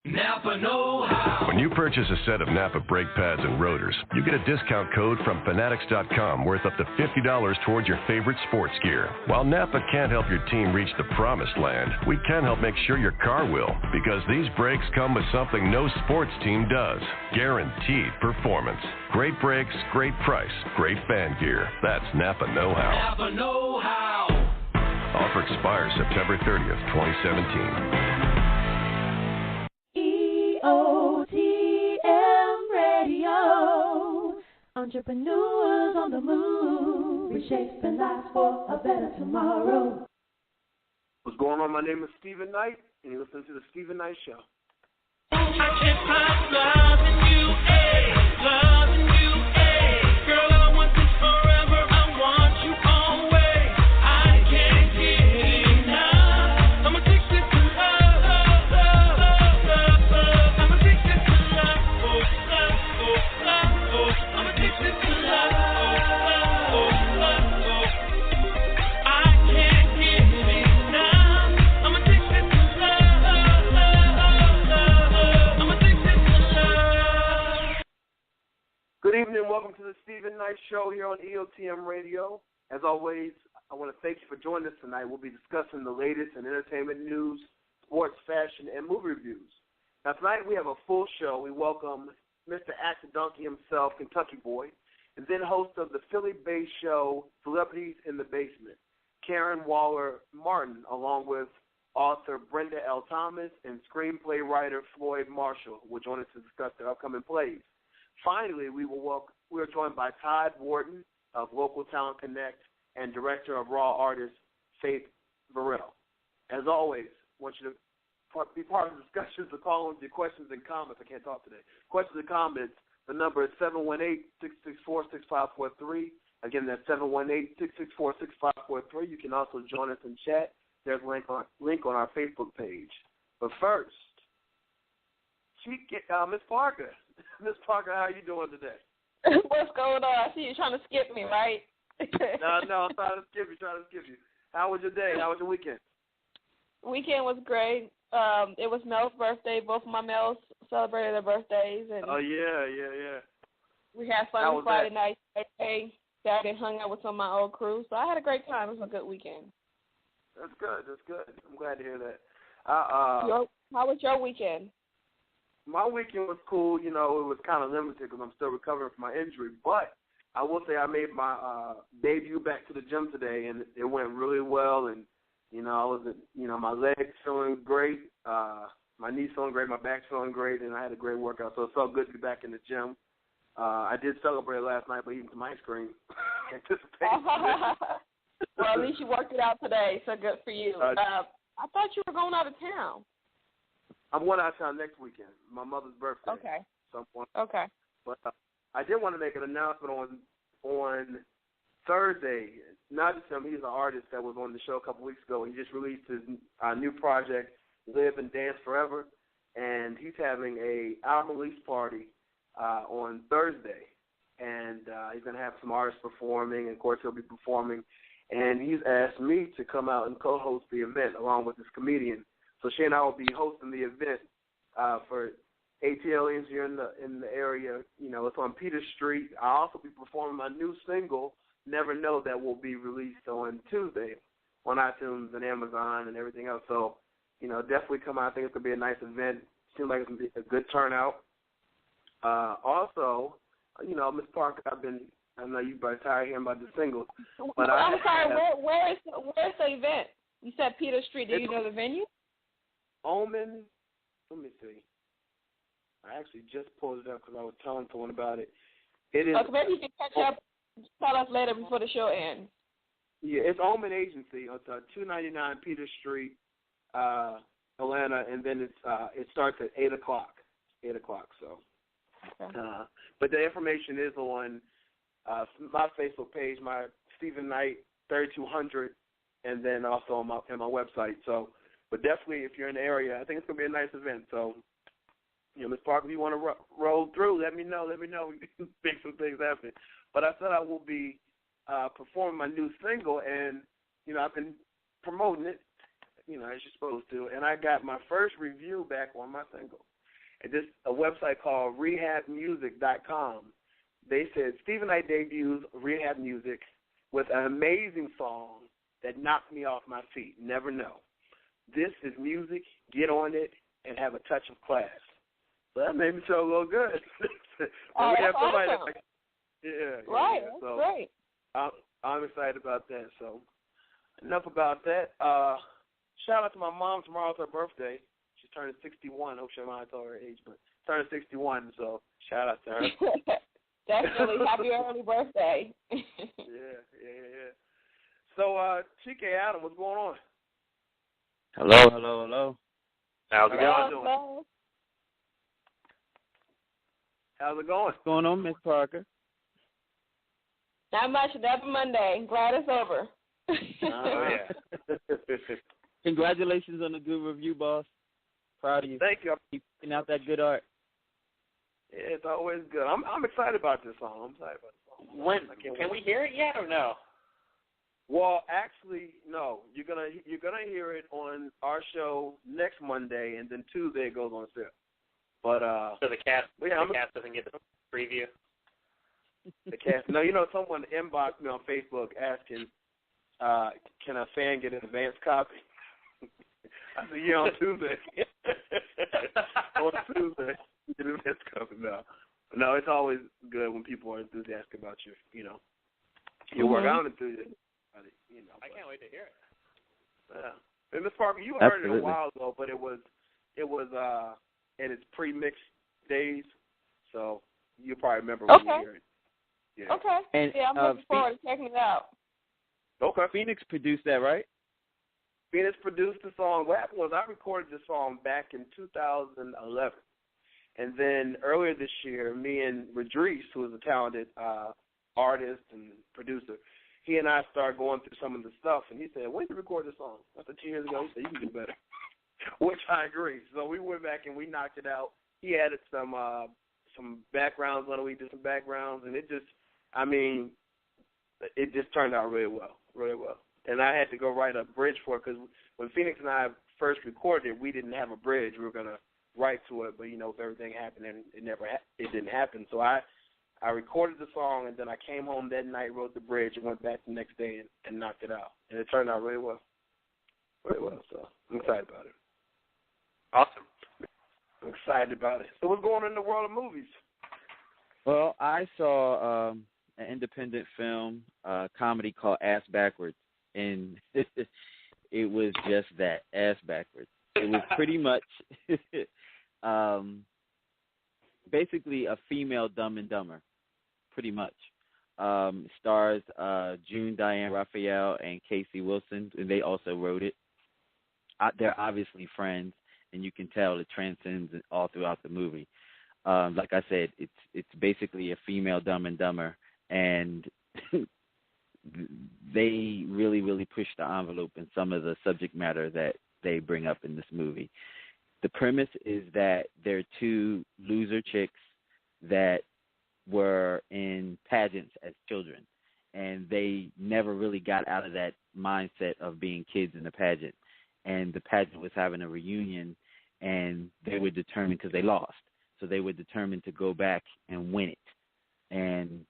Napa know-how. When you purchase a set of Napa brake pads and rotors, you get a discount code from Fanatics.com worth up to $50 towards your favorite sports gear. While Napa can't help your team reach the promised land, we can help make sure your car will, because these brakes come with something no sports team does: guaranteed performance. Great brakes, great price, great fan gear. That's Napa know-how. Napa know-how. Offer expires September 30th, 2017. OTM Radio, entrepreneurs on the move, reshaping lives for a better tomorrow. What's going on? My name is Stephen Knight, and you're listening to The Stephen Knight Show. I can't stop loving you, loving you, girl, I want this forever, I want you always, I can't get enough, I'm addicted to love, I'm addicted to love, I'm addicted to love, I can't get enough, I'm addicted to love, I'm addicted to love. Good evening. Welcome to The Stephen Knight Show here on EOTM Radio. As always, I want to thank you for joining us tonight. We'll be discussing the latest in entertainment news, sports, fashion, and movie reviews. Now, tonight we have a full show. We welcome Mr. Actor Donkey himself, Kentucky Boy, and then host of the Philly-based show Celebrities in the Basement, Karen Waller-Martin, along with author Brenda L. and screenplay writer Floyd Marshall, who will join us to discuss their upcoming plays. Finally, we are joined by Todd Wharton of LocalTalentConnect and director of Raw Artists, Faith Verill. As always, I want you to be part of the discussions, to call in with your questions and comments. I can't talk today. Questions and comments, the number is 718-664-6543. Again, that's 718-664-6543. You can also join us in chat. There's a link on our Facebook page. But first, Miss Parker. Miss Parker, how are you doing today? What's going on? I see you trying to skip me, right? No, I'm trying to skip you. How was your day? How was your weekend? Weekend was great. It was Mel's birthday. Both of my Mels celebrated their birthdays. And oh, yeah. We had fun Friday night. Saturday hung out with some of my old crew. So I had a great time. It was a good weekend. That's good. I'm glad to hear that. How was your weekend? My weekend was cool. You know, it was kind of limited because I'm still recovering from my injury. But I will say I made my debut back to the gym today, and it went really well. And, you know, I was, my legs feeling great, my knees feeling great, my back's feeling great, and I had a great workout. So it felt good to be back in the gym. I did celebrate last night by eating some ice cream. Well, at least you worked it out today, so good for you. I thought you were going out of town. I'm going out of town next weekend, my mother's birthday. Okay. Okay. But I did want to make an announcement on Thursday. Not just him, he's an artist that was on the show a couple weeks ago. He just released his new project, Live and Dance Forever, and he's having a album release party on Thursday. And he's going to have some artists performing, and of course he'll be performing. And he's asked me to come out and co-host the event along with this comedian. So she and I will be hosting the event for ATLians here in the area. You know, it's on Peter Street. I'll also be performing my new single, Never Know, that will be released on Tuesday on iTunes and Amazon and everything else. So, you know, definitely come out. I think it's going to be a nice event. Seems like it's going to be a good turnout. Also, you know, Ms. Parker, I know you're probably tired of hearing about the single. But I'm sorry, where's the event? You said Peter Street. Do you know the venue? Omen, let me see. I actually just pulled it up because I was telling someone about it. It is. Okay, maybe you can catch up. Tell us later before the show ends. Yeah, it's Omen Agency. It's 299 Peter Street, Atlanta, and then it starts at 8 o'clock. 8 o'clock. So, okay. But the information is on my Facebook page, my Stephen Knight 3200, and then also on my website. So. But definitely, if you're in the area, I think it's going to be a nice event. So, you know, Ms. Parker, if you want to roll through, let me know. We can make some things happen. But I said I will be performing my new single, and, you know, I've been promoting it. as you're supposed to. And I got my first review back on my single. And this a website called rehabmusic.com. They said Stephen Knight debuts Rehab Music with an amazing song that knocked me off my feet. Never know. This is music. Get on it and have a touch of class. So that made me feel a little good. Oh, we have somebody awesome. Right. That's So great. I'm excited about that. So enough about that. Shout out to my mom. Tomorrow's her birthday. She's turning 61. I hope she might tell her age, but turning 61. So shout out to her. Definitely happy early birthday. Yeah. So Chike Adam, what's going on? Hello. How's it Hello, going? hello. How's it going? What's going on, Miss Parker? Not much. Another Monday. Glad it's over. Yeah. Congratulations on the good review, boss. Proud of you. Thank you. Keep putting out that good art. Yeah, it's always good. I'm excited about this song. I'm excited about this song. When can we hear it yet or no? Well, actually, no. You're gonna hear it on our show next Monday, and then Tuesday it goes on sale. But So the cast doesn't get the preview. The cast. No, someone inboxed me on Facebook asking, can a fan get an advance copy? I said, yeah, on Tuesday. On Tuesday, get an advance copy now. No, it's always good when people are enthusiastic about your work. I'm enthusiastic about it, I can't wait to hear it. Yeah. And Ms. Parker, you heard Absolutely. it a while ago, but it was in its pre-mix days, so you'll probably remember when you hear it. Yeah. Okay. And, I'm looking forward to checking it out. Okay. Phoenix produced that, right? Phoenix produced the song. What happened was I recorded the song back in 2011. And then earlier this year, me and Radrice, who is a talented artist and producer, he and I started going through some of the stuff, and he said, when did you record this song? I said, 2 years ago. He said, you can do better, which I agree. So we went back and we knocked it out. He added some backgrounds on it. We did some backgrounds, and it just turned out really well, really well. And I had to go write a bridge for it because when Phoenix and I first recorded it, we didn't have a bridge. We were going to write to it, but, if everything happened, and it didn't happen. So I recorded the song, and then I came home that night, wrote the bridge, and went back the next day and knocked it out. And it turned out really well. Really well, so I'm excited about it. Awesome. I'm excited about it. So what's going on in the world of movies? Well, I saw an independent film, comedy called Ass Backwards, and it was just that, ass backwards. It was pretty much basically a female Dumb and Dumber, pretty much. Stars June Diane Raphael and Casey Wilson, and they also wrote it. They're obviously friends, and you can tell it transcends all throughout the movie. Like I said, it's basically a female Dumb and Dumber, and they really, really push the envelope in some of the subject matter that they bring up in this movie. The premise is that they're two loser chicks that were in pageants as children, and they never really got out of that mindset of being kids in a pageant. And the pageant was having a reunion, and they were determined, because they lost, so they were determined to go back and win it. And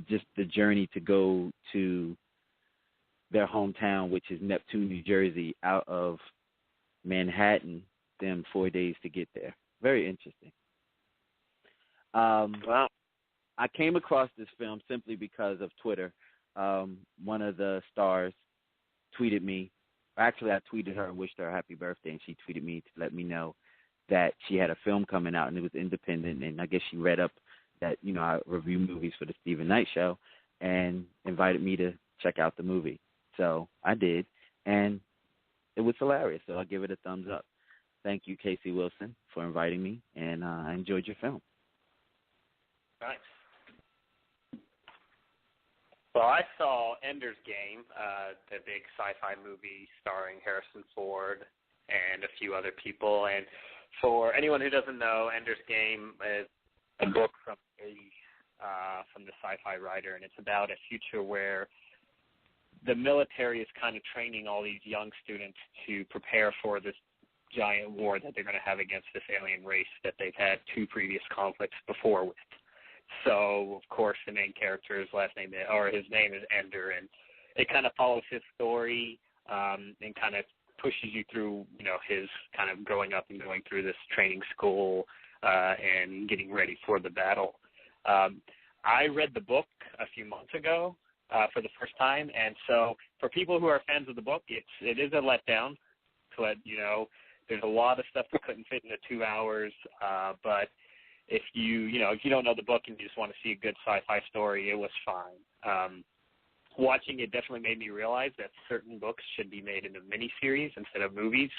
just the journey to go to their hometown, which is Neptune, New Jersey, out of Manhattan, them 4 days to get there. Very interesting. Wow. I came across this film simply because of Twitter. One of the stars tweeted me. Actually, I tweeted her and wished her a happy birthday, and she tweeted me to let me know that she had a film coming out, and it was independent. And I guess she read up that, I review movies for the Stephen Knight Show, and invited me to check out the movie. So I did, and it was hilarious. So I'll give it a thumbs up. Thank you, Casey Wilson, for inviting me, and I enjoyed your film. Nice. Well, I saw Ender's Game, the big sci-fi movie starring Harrison Ford and a few other people. And for anyone who doesn't know, Ender's Game is a book from the sci-fi writer, and it's about a future where the military is kind of training all these young students to prepare for this giant war that they're going to have against this alien race that they've had 2 previous conflicts before with. So, of course, the main character's his name is Ender, and it kind of follows his story and kind of pushes you through, his kind of growing up and going through this training school and getting ready for the battle. I read the book a few months ago for the first time, and so for people who are fans of the book, it is a letdown. But, there's a lot of stuff that couldn't fit into 2 hours, but if you don't know the book and you just want to see a good sci-fi story, it was fine. Watching it definitely made me realize that certain books should be made into miniseries instead of movies,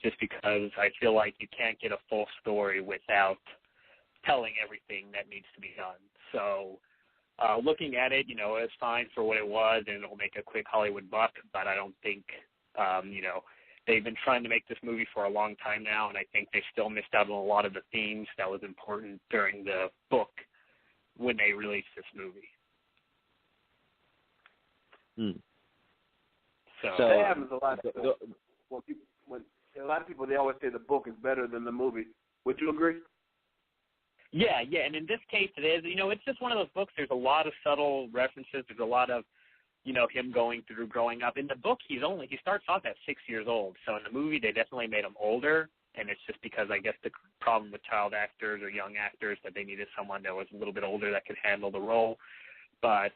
just because I feel like you can't get a full story without telling everything that needs to be done. So looking at it, it's fine for what it was, and it'll make a quick Hollywood buck, but I don't think, they've been trying to make this movie for a long time now, and I think they still missed out on a lot of the themes that was important during the book when they released this movie. So that happens a lot. When a lot of people, they always say the book is better than the movie. Would you agree? Yeah, and in this case it is. It's just one of those books. There's a lot of subtle references. There's a lot of, him going through growing up. In the book, he starts off at 6 years old. So in the movie, they definitely made him older, and it's just because I guess the problem with child actors or young actors that they needed someone that was a little bit older that could handle the role. But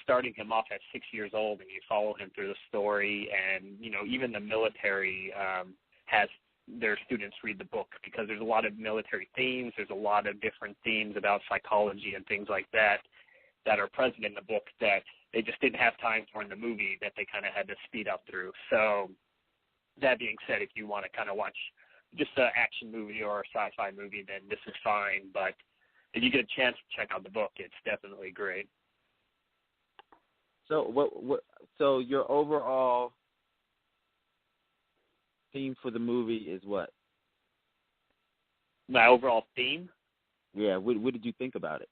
starting him off at 6 years old, and you follow him through the story, and even the military has their students read the book because there's a lot of military themes. There's a lot of different themes about psychology and things like that are present in the book that they just didn't have time for in the movie that they kind of had to speed up through. So that being said, if you want to kind of watch just an action movie or a sci-fi movie, then this is fine. But if you get a chance to check out the book, it's definitely great. So So your overall theme for the movie is what? My overall theme? Yeah. What did you think about it?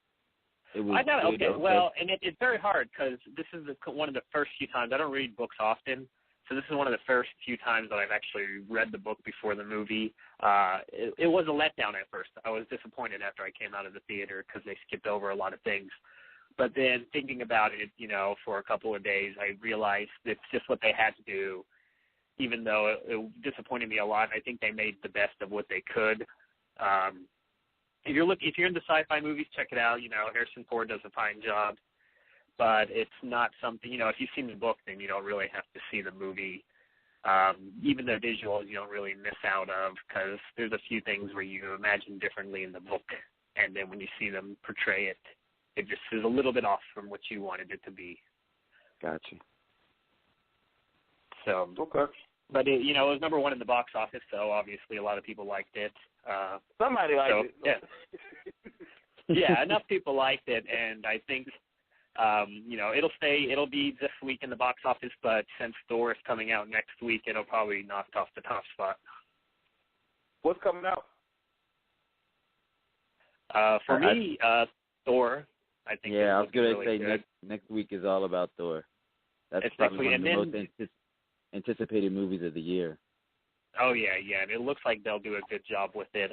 I got it. Okay. Well, and it's very hard because this is one of the first few times. I don't read books often, so this is one of the first few times that I've actually read the book before the movie. It was a letdown at first. I was disappointed after I came out of the theater because they skipped over a lot of things. But then thinking about it, for a couple of days, I realized it's just what they had to do, even though it disappointed me a lot. I think they made the best of what they could. If you're into sci-fi movies, check it out. Harrison Ford does a fine job, but it's not something, if you've seen the book, then you don't really have to see the movie. Even the visuals you don't really miss out of because there's a few things where you imagine differently in the book, and then when you see them portray it, it just is a little bit off from what you wanted it to be. Gotcha. So, okay. But it was number one in the box office, so obviously a lot of people liked it. Somebody liked it. Yeah. Yeah, enough people liked it, and I think, it'll be this week in the box office, but since Thor is coming out next week, it'll probably knock off the top spot. What's coming out? For me, Thor, I think. Yeah, I was going to really say good. next week is all about Thor. That's it's probably one of the most anticipated movies of the year. Oh, yeah, and it looks like they'll do a good job with it.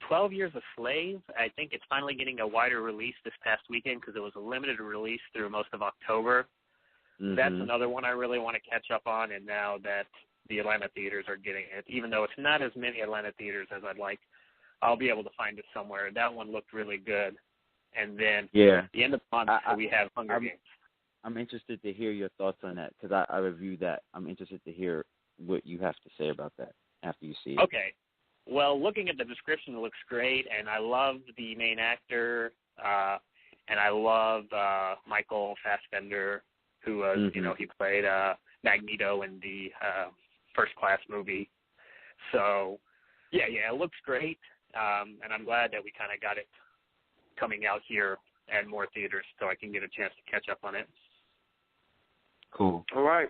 12 Years a Slave, I think it's finally getting a wider release this past weekend because it was a limited release through most of October. Mm-hmm. That's another one I really want to catch up on, and now that the Atlanta theaters are getting it, even though it's not as many Atlanta theaters as I'd like, I'll be able to find it somewhere. That one looked really good. And then at the end of the month, we have Hunger Games. I'm interested to hear your thoughts on that because I reviewed that. I'm interested to hear what you have to say about that after you see it. Okay. Well, looking at the description, it looks great, and I love the main actor, and I love Michael Fassbender, who was, he played Magneto in the First Class movie. So, yeah, it looks great, and I'm glad that we kind of got it coming out here at more theaters so I can get a chance to catch up on it. Cool. All right.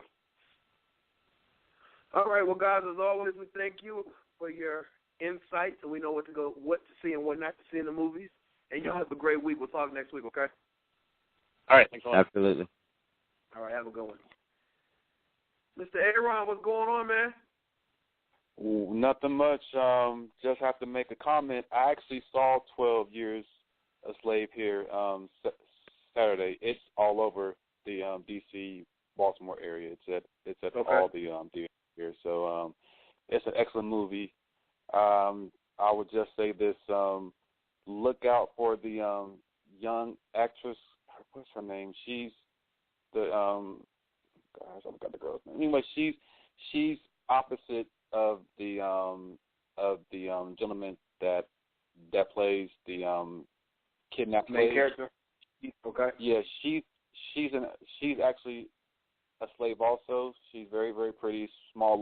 Well, guys, as always, we thank you for your insight so we know what to see and what not to see in the movies. And y'all have a great week. We'll talk next week, okay? All right. Thanks a lot. Absolutely. All right, have a good one. Mr. Aaron, what's going on, man? Nothing much. Just have to make a comment. I actually saw 12 Years a Slave here Saturday. It's all over the D.C. Baltimore area. It's at all the theaters here. So it's an excellent movie. I would just say this: look out for the young actress. What's her name? She's the gosh, I forgot the girl's name. Anyway, she's opposite of the gentleman that plays the kidnapped main slave. character. Okay. Yeah, she's actually a slave also. She's very, very pretty, short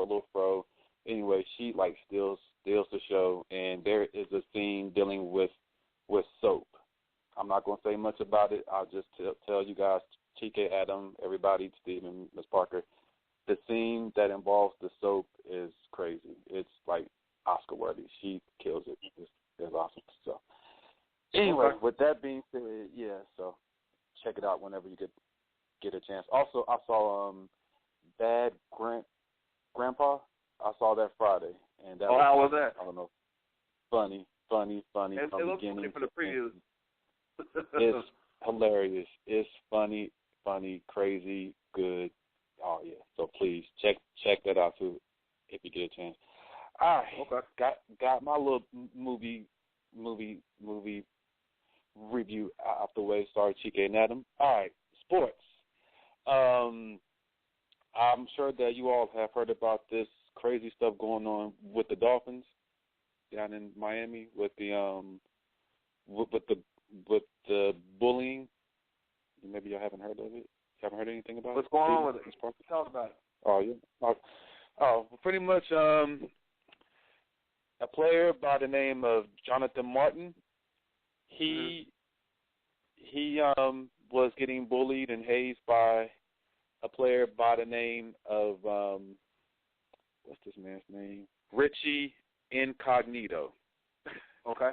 little fro. Anyway, she steals the show, and there is a scene dealing with soap. I'm not going to say much about it. I'll just tell you guys, TK, Adam, everybody, Stephen, Ms. Parker, the scene that involves the soap is crazy. It's like Oscar worthy. She kills it. It's awesome. So anyway, with that being said, yeah. So check it out whenever you get a chance. Also, I saw Bad Grandpa. I saw that Friday, and that how was that? I don't know. Funny. It looks funny for the previews. It's hilarious. It's funny, crazy, good. Oh yeah. So please check that out too, if you get a chance. All right. Okay. Got my little movie review out the way. Sorry, TK and Adam. All right. Sports. I'm sure that you all have heard about this crazy stuff going on with the Dolphins down in Miami with the with the bullying. Maybe you haven't heard of it. Haven't heard anything about What's it? going on with it? Tell us about it. Oh yeah. Well, pretty much a player by the name of Jonathan Martin. He was getting bullied and hazed by a player by the name of what's this man's name? Richie Incognito. Okay.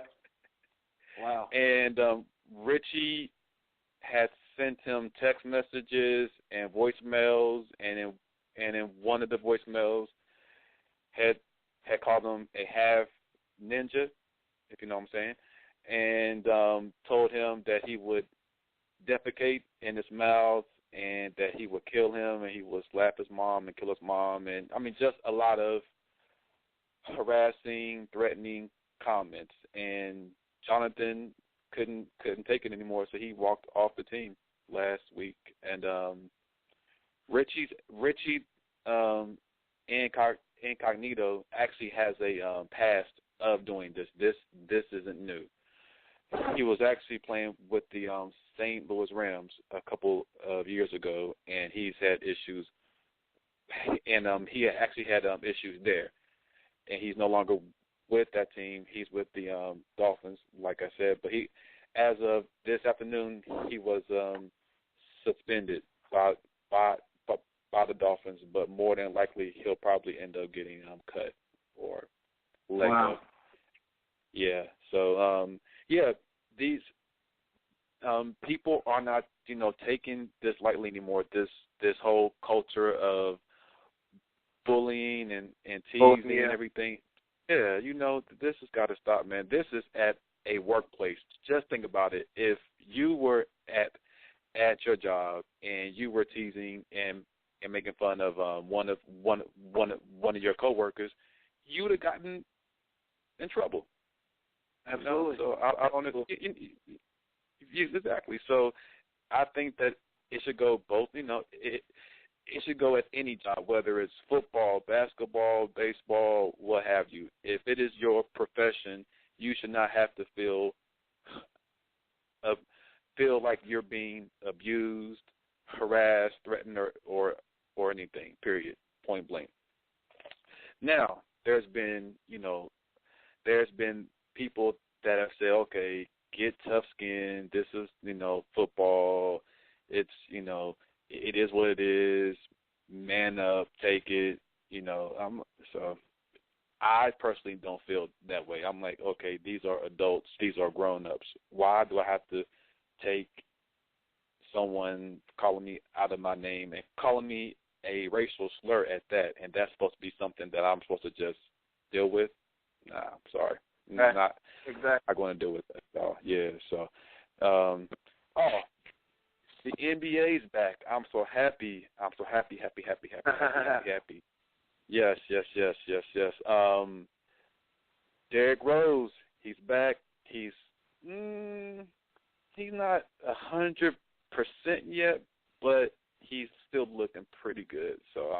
Wow. And Richie had sent him text messages and voicemails, and in one of the voicemails had called him a half ninja, if you know what I'm saying, and told him that he would defecate in his mouth and that he would kill him and he would slap his mom and kill his mom, and I mean just a lot of harassing, threatening comments. And Jonathan couldn't take it anymore, so he walked off the team last week. And Richie Incognito actually has a past of doing this. This isn't new. He was actually playing with the St. Louis Rams a couple of years ago, and he's had issues. And he actually had issues there, and he's no longer with that team. He's with the Dolphins, like I said. But he, as of this afternoon, he was suspended by the Dolphins. But more than likely, he'll probably end up getting cut or let go. Yeah. So these people are not, taking this lightly anymore. This whole culture of bullying and teasing and everything. Yeah, this has got to stop, man. This is at a workplace. Just think about it. If you were at your job and you were teasing and making fun of one of your coworkers, you would have gotten in trouble. Absolutely. So I don't know. Exactly. So I think that it should go both. It should go at any job, whether it's football, basketball, baseball, what have you. If it is your profession, you should not have to feel like you're being abused, harassed, threatened, or anything. Period. Point blank. Now, there's been people that have said, okay, get tough skin. This is football. It's it is what it is. Man up, take it. So I personally don't feel that way. I'm like, okay, these are adults. These are grown-ups. Why do I have to take someone calling me out of my name and calling me a racial slur at that, and that's supposed to be something that I'm supposed to just deal with. Nah, I'm sorry. Not going to deal with that. So, yeah, so. The NBA's back. I'm so happy. I'm so happy. Yes. Derrick Rose, he's back. He's not 100% yet, but he's still looking pretty good. So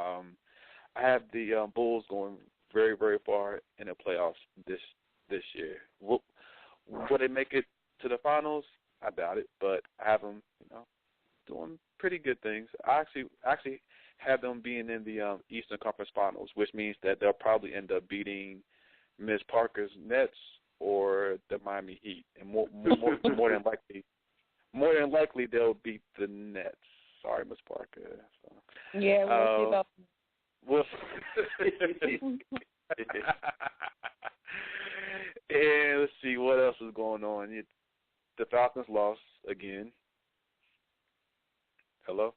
I have the Bulls going very, very far in the playoffs this year. Will they make it to the finals? I doubt it, but I have them, doing pretty good things. I actually have them being in the Eastern Conference Finals, which means that they'll probably end up beating Ms. Parker's Nets or the Miami Heat, and more than likely they'll beat the Nets. Sorry, Ms. Parker. So, yeah, we'll see about. And let's see what else is going on. The Falcons lost again. Hello?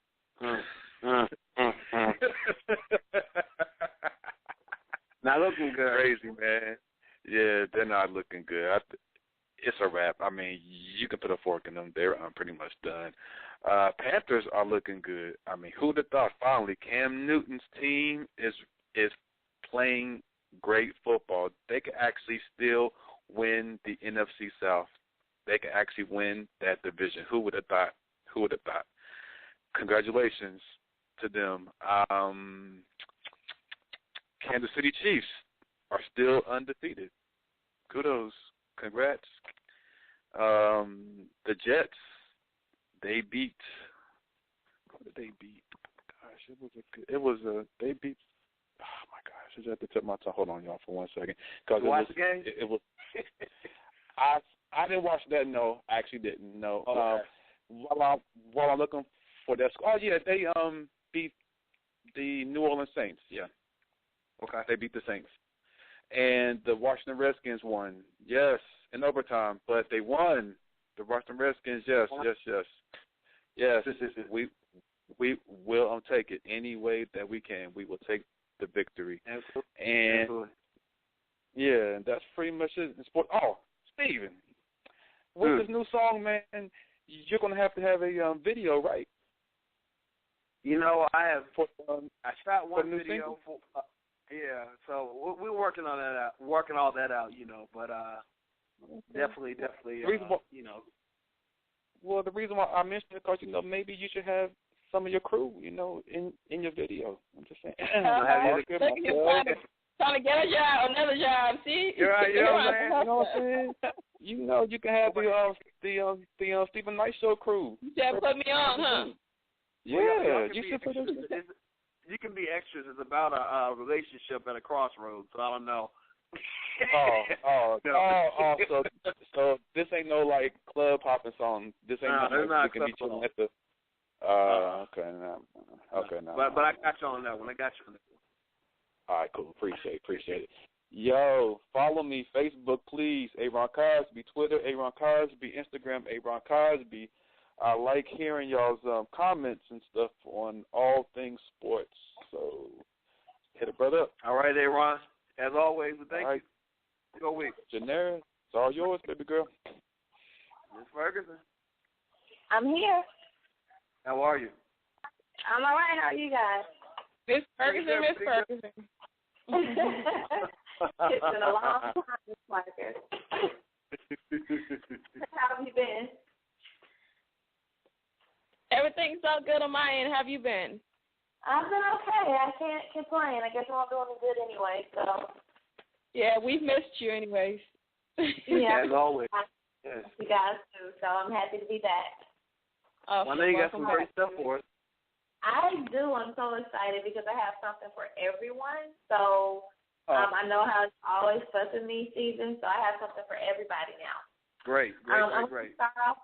Not looking good. Crazy, man. Yeah, they're not looking good. It's a wrap. I mean, you can put a fork in them. They're pretty much done. Panthers are looking good. I mean, who'd have thought finally Cam Newton's team is playing great football. They can actually still win the NFC South. They can actually win that division. Who would have thought? Congratulations to them. Kansas City Chiefs are still undefeated. Kudos. Congrats. The Jets, they beat. What did they beat? Gosh, they beat. Oh my gosh, I just have to tip my tongue. Hold on, y'all, for 1 second. Watch the game? It was. I didn't watch that. No, I actually didn't. No. Okay. While I'm looking for that score, they beat the New Orleans Saints. Yeah. Okay. They beat the Saints, and the Washington Redskins won. Yes, in overtime, but they won. The Washington Redskins. Yes. We will take it any way that we can. We will take the victory. Absolutely. Yeah, that's pretty much it in sport. Oh, Steven, with this new song, man, you're going to have a video, right? I have. I shot one video. Yeah, so we're working on that out, working all that out, but definitely, Well, the reason why I mentioned it because, maybe you should have some of your crew, in your video. I'm just saying. Trying to get another job. See, you're right. You know what I'm saying? You can have the Stephen Knight Show crew. You should put me on, huh? Yeah, you should put us. You can be extras. It's about a relationship at a crossroads. So I don't know. So this ain't no like club hopping song. This ain't no. We can be chilling at the. Okay, now. But I got you on that one. All right, cool. Appreciate it. Yo, follow me, Facebook, please. Aaron Cosby, Twitter, Aaron Cosby, Instagram, Aaron Cosby. I like hearing y'all's comments and stuff on all things sports. So hit a brother up. All right, Aaron. As always, thank you. Go week. Janera, it's all yours, baby girl. Miss Ferguson. I'm here. How are you? I'm all right. How are you guys? Miss Ferguson. It's been a long time, Miss Parker. How have you been? Everything's so good on my end. How have you been? I've been okay. I can't complain. I guess I'm doing good anyway, so. Yeah, we've missed you anyways. Yeah. As always. Yes. You guys too, so I'm happy to be back. I know you got some great stuff for us. I do. I'm so excited because I have something for everyone. So I know how it's always fussing me, Stephen, so I have something for everybody now. Great. I'm going to start off,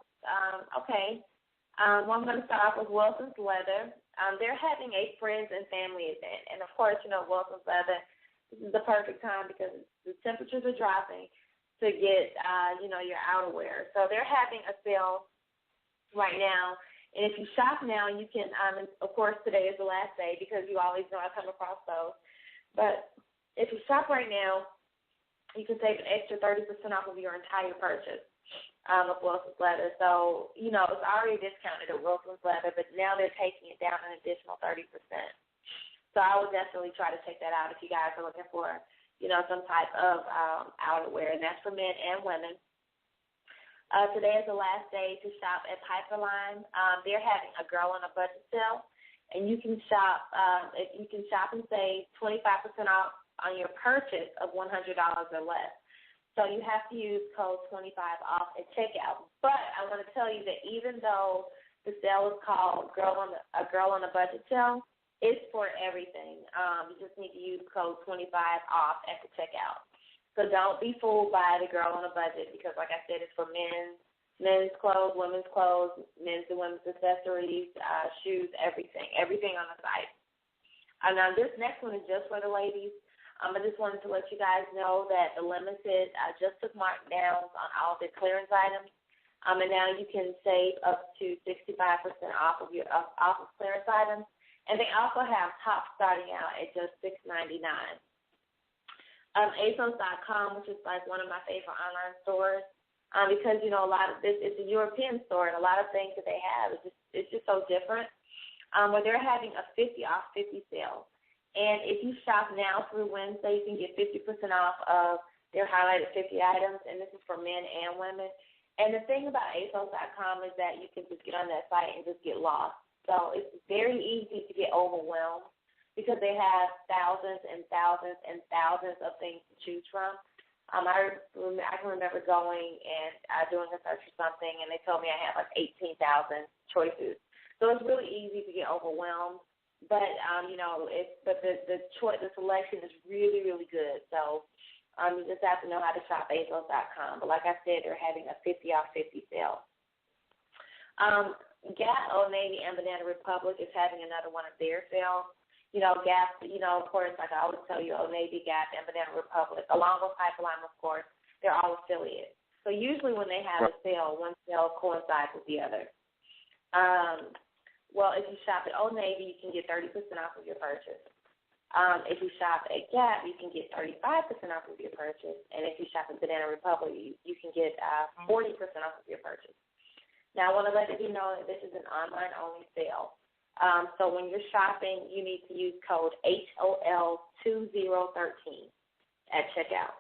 I'm going to start off with Wilson's Leather. They're having a friends and family event. And, of course, Wilson's Leather, this is the perfect time because the temperatures are dropping to get, your outerwear. So they're having a sale right now And if you shop now, you can, of course, today is the last day because you always know I come across those. But if you shop right now, you can save an extra 30% off of your entire purchase of Wilson's Leather. So, you know, it's already discounted at Wilson's Leather, but now they're taking it down an additional 30%. So I would definitely try to check that out if you guys are looking for, you know, some type of outerwear, and that's for men and women. Today is the last day to shop at Piperline. They're having a girl on a budget sale, and you can shop and save 25% off on your purchase of $100 or less. So you have to use code 25 off at checkout. But I want to tell you that even though the sale is called a girl on a budget sale, it's for everything. You just need to use code 25 off at the checkout. So don't be fooled by the girl on a budget because, like I said, it's for men's clothes, women's clothes, men's and women's accessories, shoes, everything on the site. Now, this next one is just for the ladies. I just wanted to let you guys know that the Limited just took markdowns on all of their clearance items. And now you can save up to 65% off of clearance items. And they also have tops starting out at just $6.99. ASOS.com, which is like one of my favorite online stores, because, you know, a lot of this is a European store, and a lot of things that they have it's just so different. Where they're having a 50 off 50 sale. And if you shop now through Wednesday, you can get 50% off of their highlighted 50 items, and this is for men and women. And the thing about ASOS.com is that you can just get on that site and just get lost. So it's very easy to get overwhelmed because they have thousands and thousands and thousands of things to choose from. I can remember going and doing a search for something, and they told me I had like 18,000 choices. So it's really easy to get overwhelmed. But the selection is really, really good. So you just have to know how to shop ASOS.com. But like I said, they're having a 50 off 50 sale. Gap, Old Navy, and Banana Republic is having another one of their sales. You know, Gap, you know, of course, like I always tell you, Old Navy, Gap, and Banana Republic, along with Pipeline, of course, they're all affiliates. So usually when they have a sale, one sale coincides with the other. Well, if you shop at Old Navy, you can get 30% off of your purchase. If you shop at Gap, you can get 35% off of your purchase. And if you shop at Banana Republic, you can get 40% off of your purchase. Now, I want to let you know that this is an online-only sale. So when you're shopping, you need to use code HOL2013 at checkout.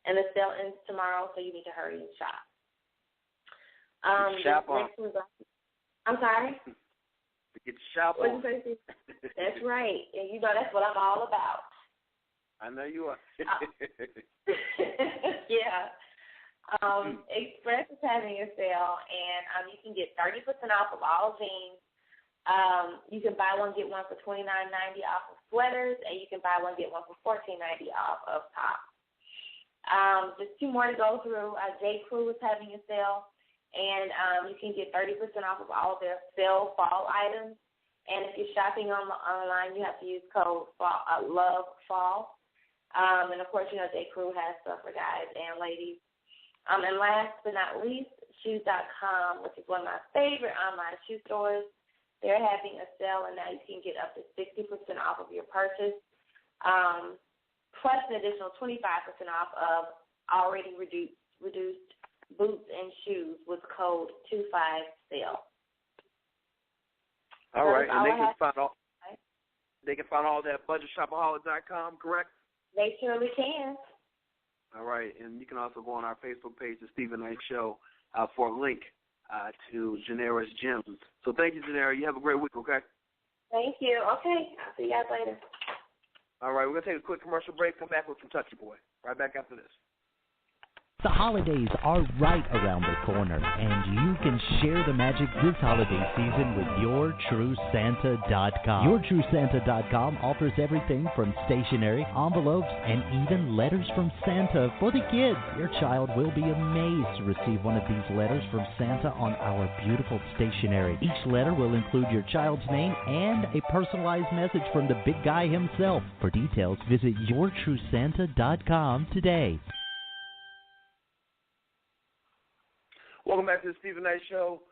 And the sale ends tomorrow, so you need to hurry and shop. Shop on. I'm sorry? Get your shop on. That's right. And you know that's what I'm all about. I know you are. Yeah. Express is having a sale, and you can get 30% off of all jeans. You can buy one, get one for $29.90 off of sweaters, and you can buy one, get one for $14.90 off of tops. Just two more to go through. J. Crew is having a sale, and you can get 30% off of all of their sale fall items. And if you're shopping online, you have to use code LOVEFALL. And, of course, you know J. Crew has stuff for guys and ladies. And last but not least, Shoes.com, which is one of my favorite online shoe stores. They're having a sale, and now you can get up to 60% off of your purchase, plus an additional 25% off of already reduced boots and shoes with code 25SALE. All right, and they can find all that at budgetshopaholic.com, correct? They surely can. All right, and you can also go on our Facebook page, The Stephen Knight Show, for a link to Janera's Gems. So thank you, Janera. You have a great week, okay? Thank you. Okay, I'll see you guys later. All right, we're going to take a quick commercial break, come back with Kentucky Boy. Right back after this. The holidays are right around the corner, and you can share the magic this holiday season with YourTrueSanta.com. YourTrueSanta.com offers everything from stationery, envelopes, and even letters from Santa for the kids. Your child will be amazed to receive one of these letters from Santa on our beautiful stationery. Each letter will include your child's name and a personalized message from the big guy himself. For details, visit YourTrueSanta.com today. Welcome back to the Stephen Knight Show.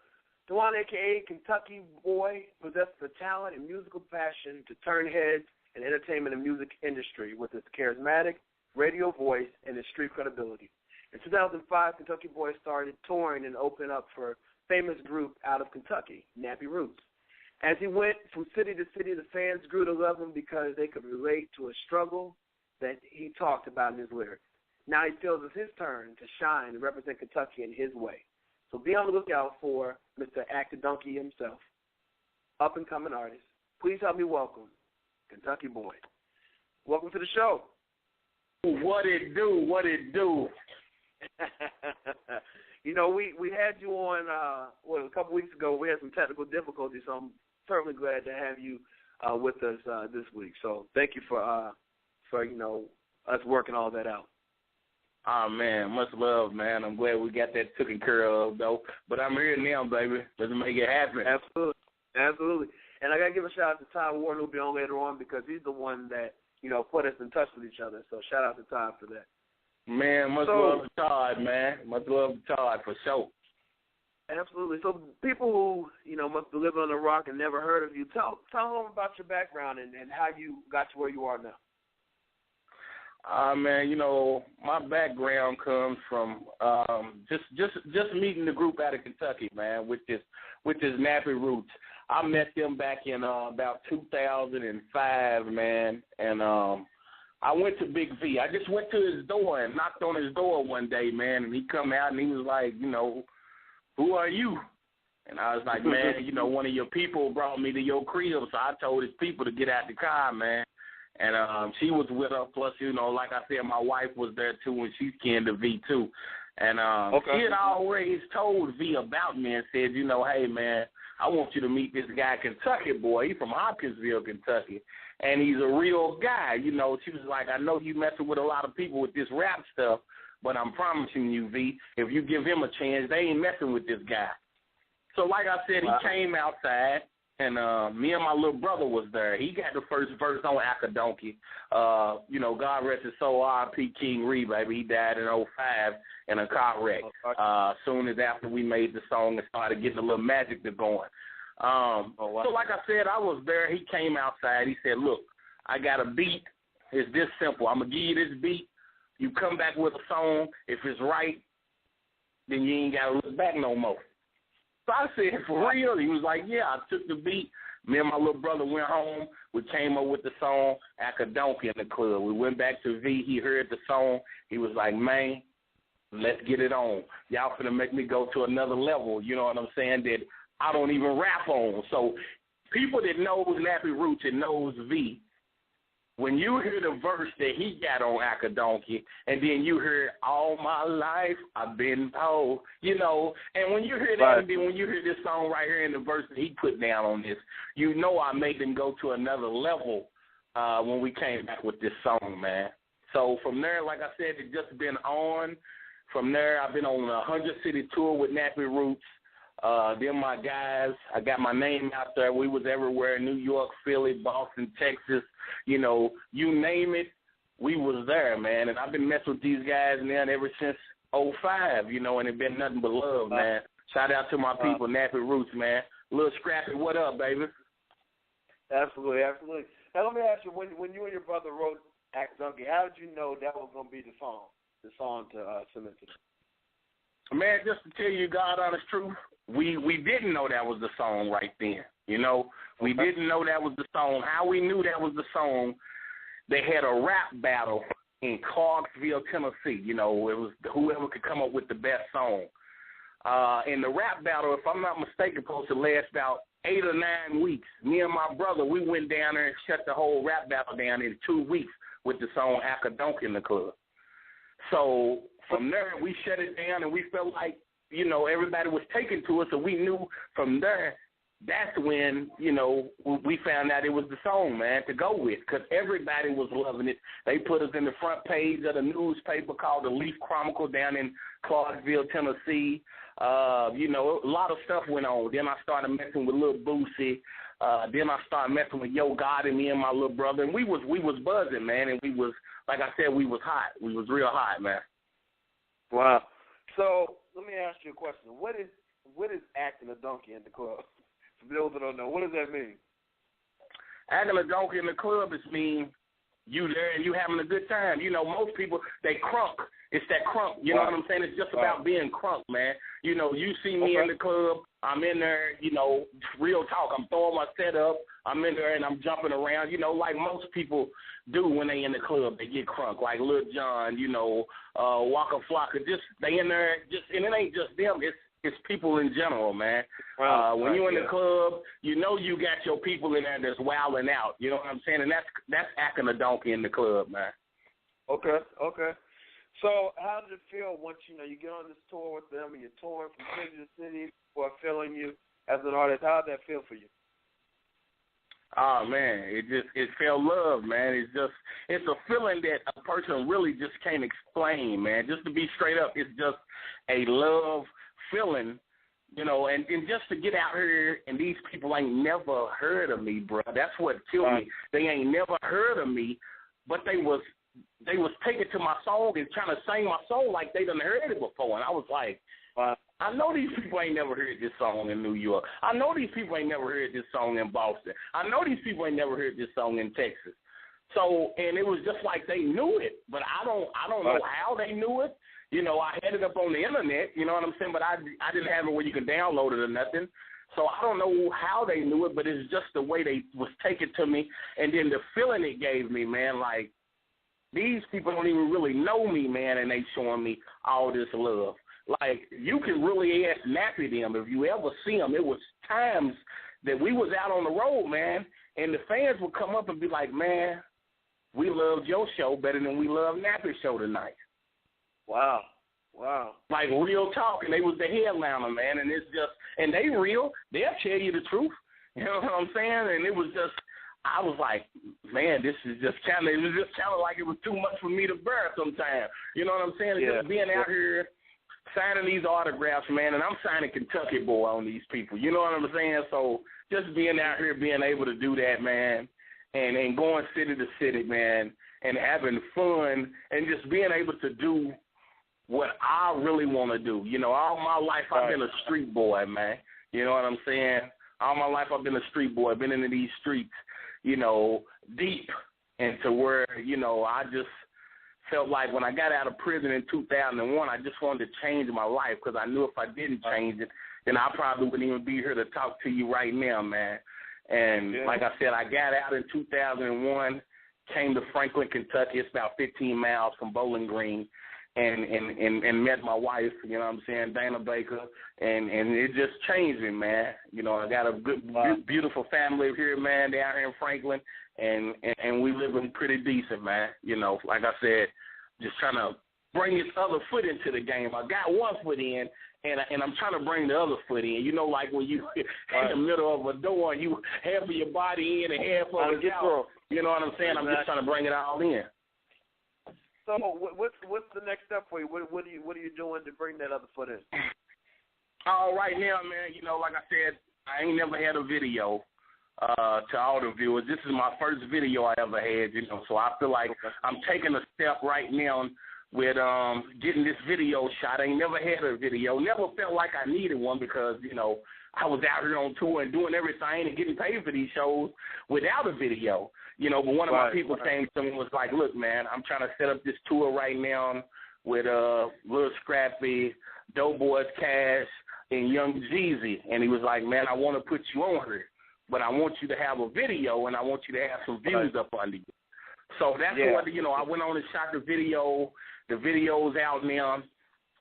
Dewan, a.k.a. Kentucky Boy, possesses the talent and musical passion to turn heads in the entertainment and music industry with his charismatic radio voice and his street credibility. In 2005, Kentucky Boy started touring and opened up for a famous group out of Kentucky, Nappy Roots. As he went from city to city, the fans grew to love him because they could relate to a struggle that he talked about in his lyrics. Now he feels it's his turn to shine and represent Kentucky in his way. So be on the lookout for Mr. Actor Donkey himself, up-and-coming artist. Please help me welcome Kentucky Boy. Welcome to the show. What it do? What it do? You know, we had you on, a couple weeks ago. We had some technical difficulties, so I'm certainly glad to have you with us this week. So thank you for us working all that out. Oh, man, much love, man. I'm glad we got that taken care of, though. But I'm here now, baby. Let's make it happen. Absolutely. And I got to give a shout-out to Todd Wharton, who'll be on later on, because he's the one that, put us in touch with each other. So shout-out to Todd for that. Man, much love to Todd, man. Much love to Todd, for sure. Absolutely. So people who, must be living on the rock and never heard of you, tell them about your background and how you got to where you are now. Man, my background comes from just meeting the group out of Kentucky, man, which is Nappy Roots. I met them back in about 2005, man, and I went to Big V. I just went to his door and knocked on his door one day, man, and he come out and he was like, who are you? And I was like, man, one of your people brought me to your crib, so I told his people to get out the car, man. And she was with her, plus, like I said, my wife was there, too, and she's kin to V, too. And she had always told V about me and said, hey, man, I want you to meet this guy, Kentucky Boy. He's from Hopkinsville, Kentucky, and he's a real guy. She was like, I know you messing with a lot of people with this rap stuff, but I'm promising you, V, if you give him a chance, they ain't messing with this guy. So like I said, he came outside. And me and my little brother was there. He got the first verse on Akadonkey. God rest his soul, R.I.P. King Reed, baby. He died in 2005 in a car wreck. Soon as after we made the song and started getting a little magic to going. So like I said, I was there. He came outside. He said, look, I got a beat. It's this simple. I'm going to give you this beat. You come back with a song. If it's right, then you ain't got to look back no more. So I said, for real? He was like, yeah, I took the beat. Me and my little brother went home. We came up with the song, Akadonkey in the club. We went back to V. He heard the song. He was like, man, let's get it on. Y'all finna make me go to another level, you know what I'm saying, that I don't even rap on. So people that knows Nappy Roots and knows V, when you hear the verse that he got on Akadonkey, and then you hear all my life I've been told, and when you hear that, and then when you hear this song right here in the verse that he put down on this, I made them go to another level when we came back with this song, man. So from there, like I said, it just been on. From there, I've been on a 100-city tour with Nappy Roots. Them my guys. I got my name out there. We was everywhere, New York, Philly, Boston, Texas. You name it, we was there, man. And I've been messing with these guys now ever since 2005, and it's been nothing but love, man. Shout out to my people, Nappy Roots, man. Little Scrappy, what up, baby? Absolutely. Now, let me ask you, when you and your brother wrote Akadonkey, how did you know that was going to be the song to submit to them? Man, just to tell you God honest truth, we didn't know that was the song right then. We didn't know that was the song. How we knew that was the song, they had a rap battle in Clarksville, Tennessee. It was whoever could come up with the best song. In the rap battle, if I'm not mistaken, supposed to last about 8 or 9 weeks. Me and my brother, we went down there and shut the whole rap battle down in 2 weeks with the song Akadonkey in the club. So from there, we shut it down, and we felt like, everybody was taken to us, so we knew from there, that's when, we found out it was the song, man, to go with, because everybody was loving it. They put us in the front page of the newspaper called the Leaf Chronicle down in Clarksville, Tennessee. A lot of stuff went on. Then I started messing with Lil Boosie. Then I started messing with Yo God and me and my little brother, and we was buzzing, man, and we was, like I said, we was hot. We was real hot, man. Wow. So let me ask you a question. What is what is acting a donkey in the club? For those that don't know, what does that mean? Acting a donkey in the club is mean you there and you having a good time. You know, most people, they crunk. It's that crunk. You know what I'm saying? It's just about being crunk, man. You know, you see me in the club, I'm in there, you know, real talk. I'm throwing my set up. I'm in there and I'm jumping around, you know, like most people do when they in the club. They get crunk, like Lil Jon, you know, Waka Flocka. Just they in there, and it ain't just them. It's people in general, man. When you're in the club, you know you got your people in there that's wilding out. You know what I'm saying? And that's acting a donkey in the club, man. Okay. So how did it feel once, you know, you get on this tour with them and you're touring from city to city, people are feeling you as an artist? How did that feel for you? Oh, man, it felt love, man. It's a feeling that a person really just can't explain, man. Just to be straight up, it's just a love feeling, you know, and just to get out here and these people ain't never heard of me, bro. That's what killed me. They ain't never heard of me, but they was taking to my song and trying to sing my song like they done heard it before. And I was like, I know these people ain't never heard this song in New York. I know these people ain't never heard this song in Boston. I know these people ain't never heard this song in Texas. So, and it was just like they knew it, but I don't know how they knew it. You know, I had it up on the internet, you know what I'm saying, but I didn't have it where you can download it or nothing. So I don't know how they knew it, but it's just the way they was taking to me, and then the feeling it gave me, man, like, these people don't even really know me, man, and they showing me all this love. Like, you can really ask Nappy them if you ever see them. It was times that we was out on the road, man, and the fans would come up and be like, man, we loved your show better than we loved Nappy's show tonight. Wow. Like, real talk, and they was the headliner, man, and it's just, and they real. They'll tell you the truth. You know what I'm saying? And it was just, I was like, man, it was just kind of like it was too much for me to bear sometimes. You know what I'm saying? Yeah. Just being out here signing these autographs, man, and I'm signing Kentucky Boy on these people. You know what I'm saying? So just being out here, being able to do that, man, and going city to city, man, and having fun and just being able to do what I really want to do. You know, all my life I've been a street boy, man. You know what I'm saying? All my life I've been a street boy, been into these streets, you know, deep, and to where, you know, I just felt like when I got out of prison in 2001, I just wanted to change my life because I knew if I didn't change it, then I probably wouldn't even be here to talk to you right now, man. And like I said, I got out in 2001, came to Franklin, Kentucky. It's about 15 miles from Bowling Green, and met my wife, you know what I'm saying, Dana Baker, and it just changed me, man. You know, I got a good, beautiful family here, man, down here in Franklin, and we living pretty decent, man. You know, like I said, just trying to bring this other foot into the game. I got one foot in, and I'm trying to bring the other foot in. You know, like when you in the middle of a door, you half of your body in and half of it out. You know what I'm saying? I'm just trying to bring it all in. So what's the next step for you? What are you doing to bring that other foot in? Right now, man, you know, like I said, I ain't never had a video to all the viewers. This is my first video I ever had, you know, so I feel like I'm taking a step right now with getting this video shot. I ain't never had a video. Never felt like I needed one because, you know, I was out here on tour and doing everything and getting paid for these shows without a video. You know, but one of my people came to me and was like, look, man, I'm trying to set up this tour right now with Lil Scrappy, Doughboys Cash, and Young Jeezy. And he was like, man, I want to put you on here, but I want you to have a video and I want you to have some views up under you. So that's what, you know, I went on and shot the video. The video's out now,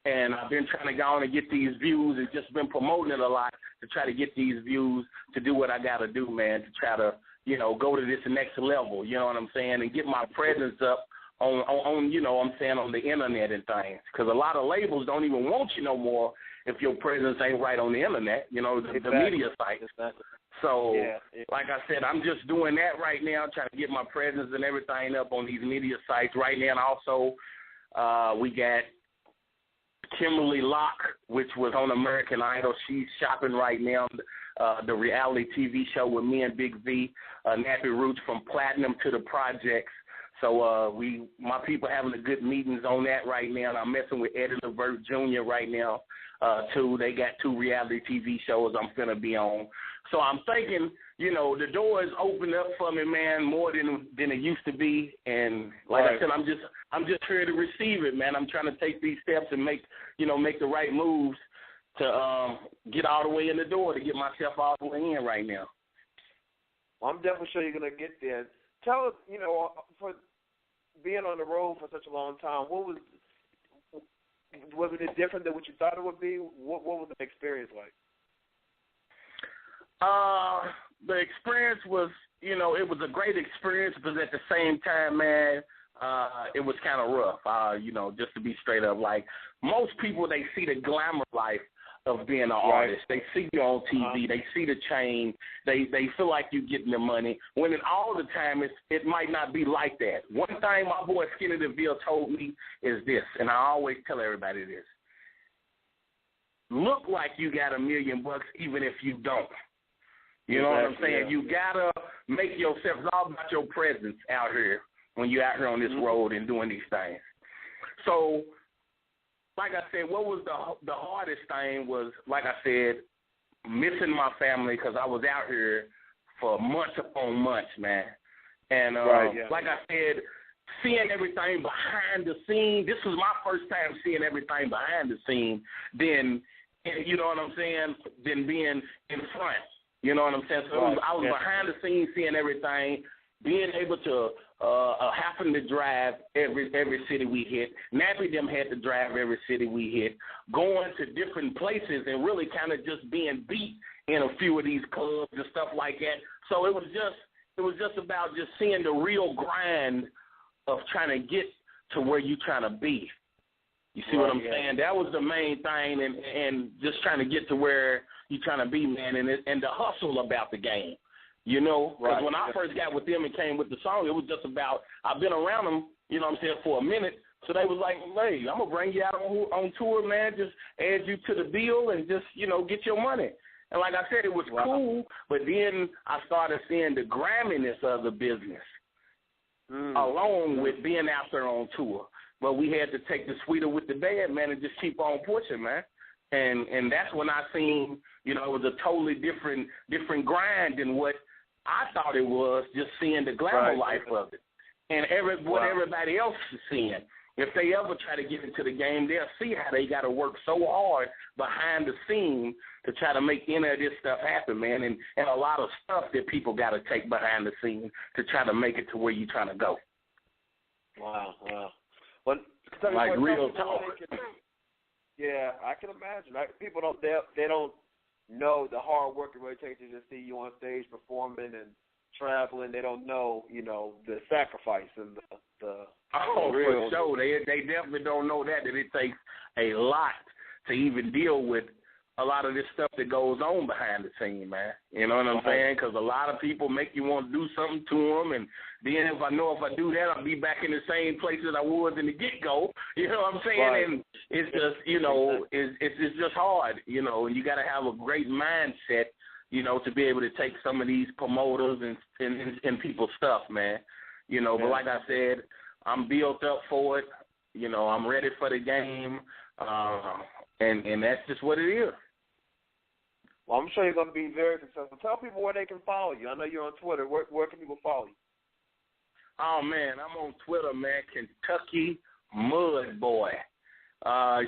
and I've been trying to go on and get these views and just been promoting it a lot to try to get these views to do what I got to do, man, to try to, you know, go to this next level, you know what I'm saying, and get my presence up on you know what I'm saying, on the internet and things. Because a lot of labels don't even want you no more if your presence ain't right on the internet, you know, the media site. So, like I said, I'm just doing that right now, trying to get my presence and everything up on these media sites right now. And also, we got Kimberly Locke, which was on American Idol. She's shopping right now, the reality TV show with me and Big V, Nappy Roots from Platinum to the Projects. So my people having a good meetings on that right now. And I'm messing with Eddie Levert Jr. right now, too. They got 2 reality TV shows I'm finna be on. So I'm thinking, you know, the door is opened up for me, man, more than it used to be. And like I said, I'm just here to receive it, man. I'm trying to take these steps and make the right moves to get all the way in the door, to get myself all the way in right now. Well, I'm definitely sure you're going to get there. Tell us, you know, for being on the road for such a long time, was it different than what you thought it would be? What was the experience like? The experience was, you know, it was a great experience, but at the same time, man, it was kind of rough. You know, just to be straight up, like most people, they see the glamour life of being an artist. They see you on TV. They see the chain. They feel like you're getting the money. When all the time it might not be like that. One thing my boy Skinny DeVille told me is this, and I always tell everybody this: look like you got $1 million even if you don't. You know what I'm saying? Yeah. You gotta make yourself. It's all about your presence out here when you're out here on this road and doing these things. So, like I said, what was the hardest thing was, like I said, missing my family because I was out here for months upon months, man. And like I said, seeing everything behind the scene. This was my first time seeing everything behind the scene. Then, you know what I'm saying? Then being in front. You know what I'm saying? So I was behind the scenes seeing everything, being able to happen to drive every city we hit. Nappy them had to drive every city we hit, going to different places and really kind of just being beat in a few of these clubs and stuff like that. So it was just about just seeing the real grind of trying to get to where you're trying to be. You see what I'm saying? That was the main thing, and just trying to get to where you're trying to be, man, and the hustle about the game. You know, because when I first got with them and came with the song, it was just about, I've been around them, you know what I'm saying, for a minute. So they was like, hey, I'm going to bring you out on tour, man, just add you to the bill and just, you know, get your money. And like I said, it was cool, but then I started seeing the gramminess of the business along with being out there on tour. But we had to take the sweeter with the bad, man, and just keep on pushing, man. And that's when I seen, you know, it was a totally different grind than what I thought it was, just seeing the glamour life of it. And what everybody else is seeing. If they ever try to get into the game, they'll see how they got to work so hard behind the scene to try to make any of this stuff happen, man. And a lot of stuff that people got to take behind the scene to try to make it to where you're trying to go. Wow. Well, like real talk. Yeah, I can imagine. People they don't know the hard work it really takes to just see you on stage performing and traveling. They don't know, you know, the sacrifice and the real. For sure. They definitely don't know that it takes a lot to even deal with a lot of this stuff that goes on behind the scene, man. You know what I'm saying? Because a lot of people make you want to do something to them, and then if I do that, I'll be back in the same place that I was in the get-go. You know what I'm saying? And it's just, you know, it's just hard, you know, and you got to have a great mindset, you know, to be able to take some of these promoters and people's stuff, man. You know, but like I said, I'm built up for it. You know, I'm ready for the game, and that's just what it is. Well, I'm sure you're going to be very successful. Tell people where they can follow you. I know you're on Twitter. Where can people follow you? Oh, man, I'm on Twitter, man, Kentucky Mud Boy.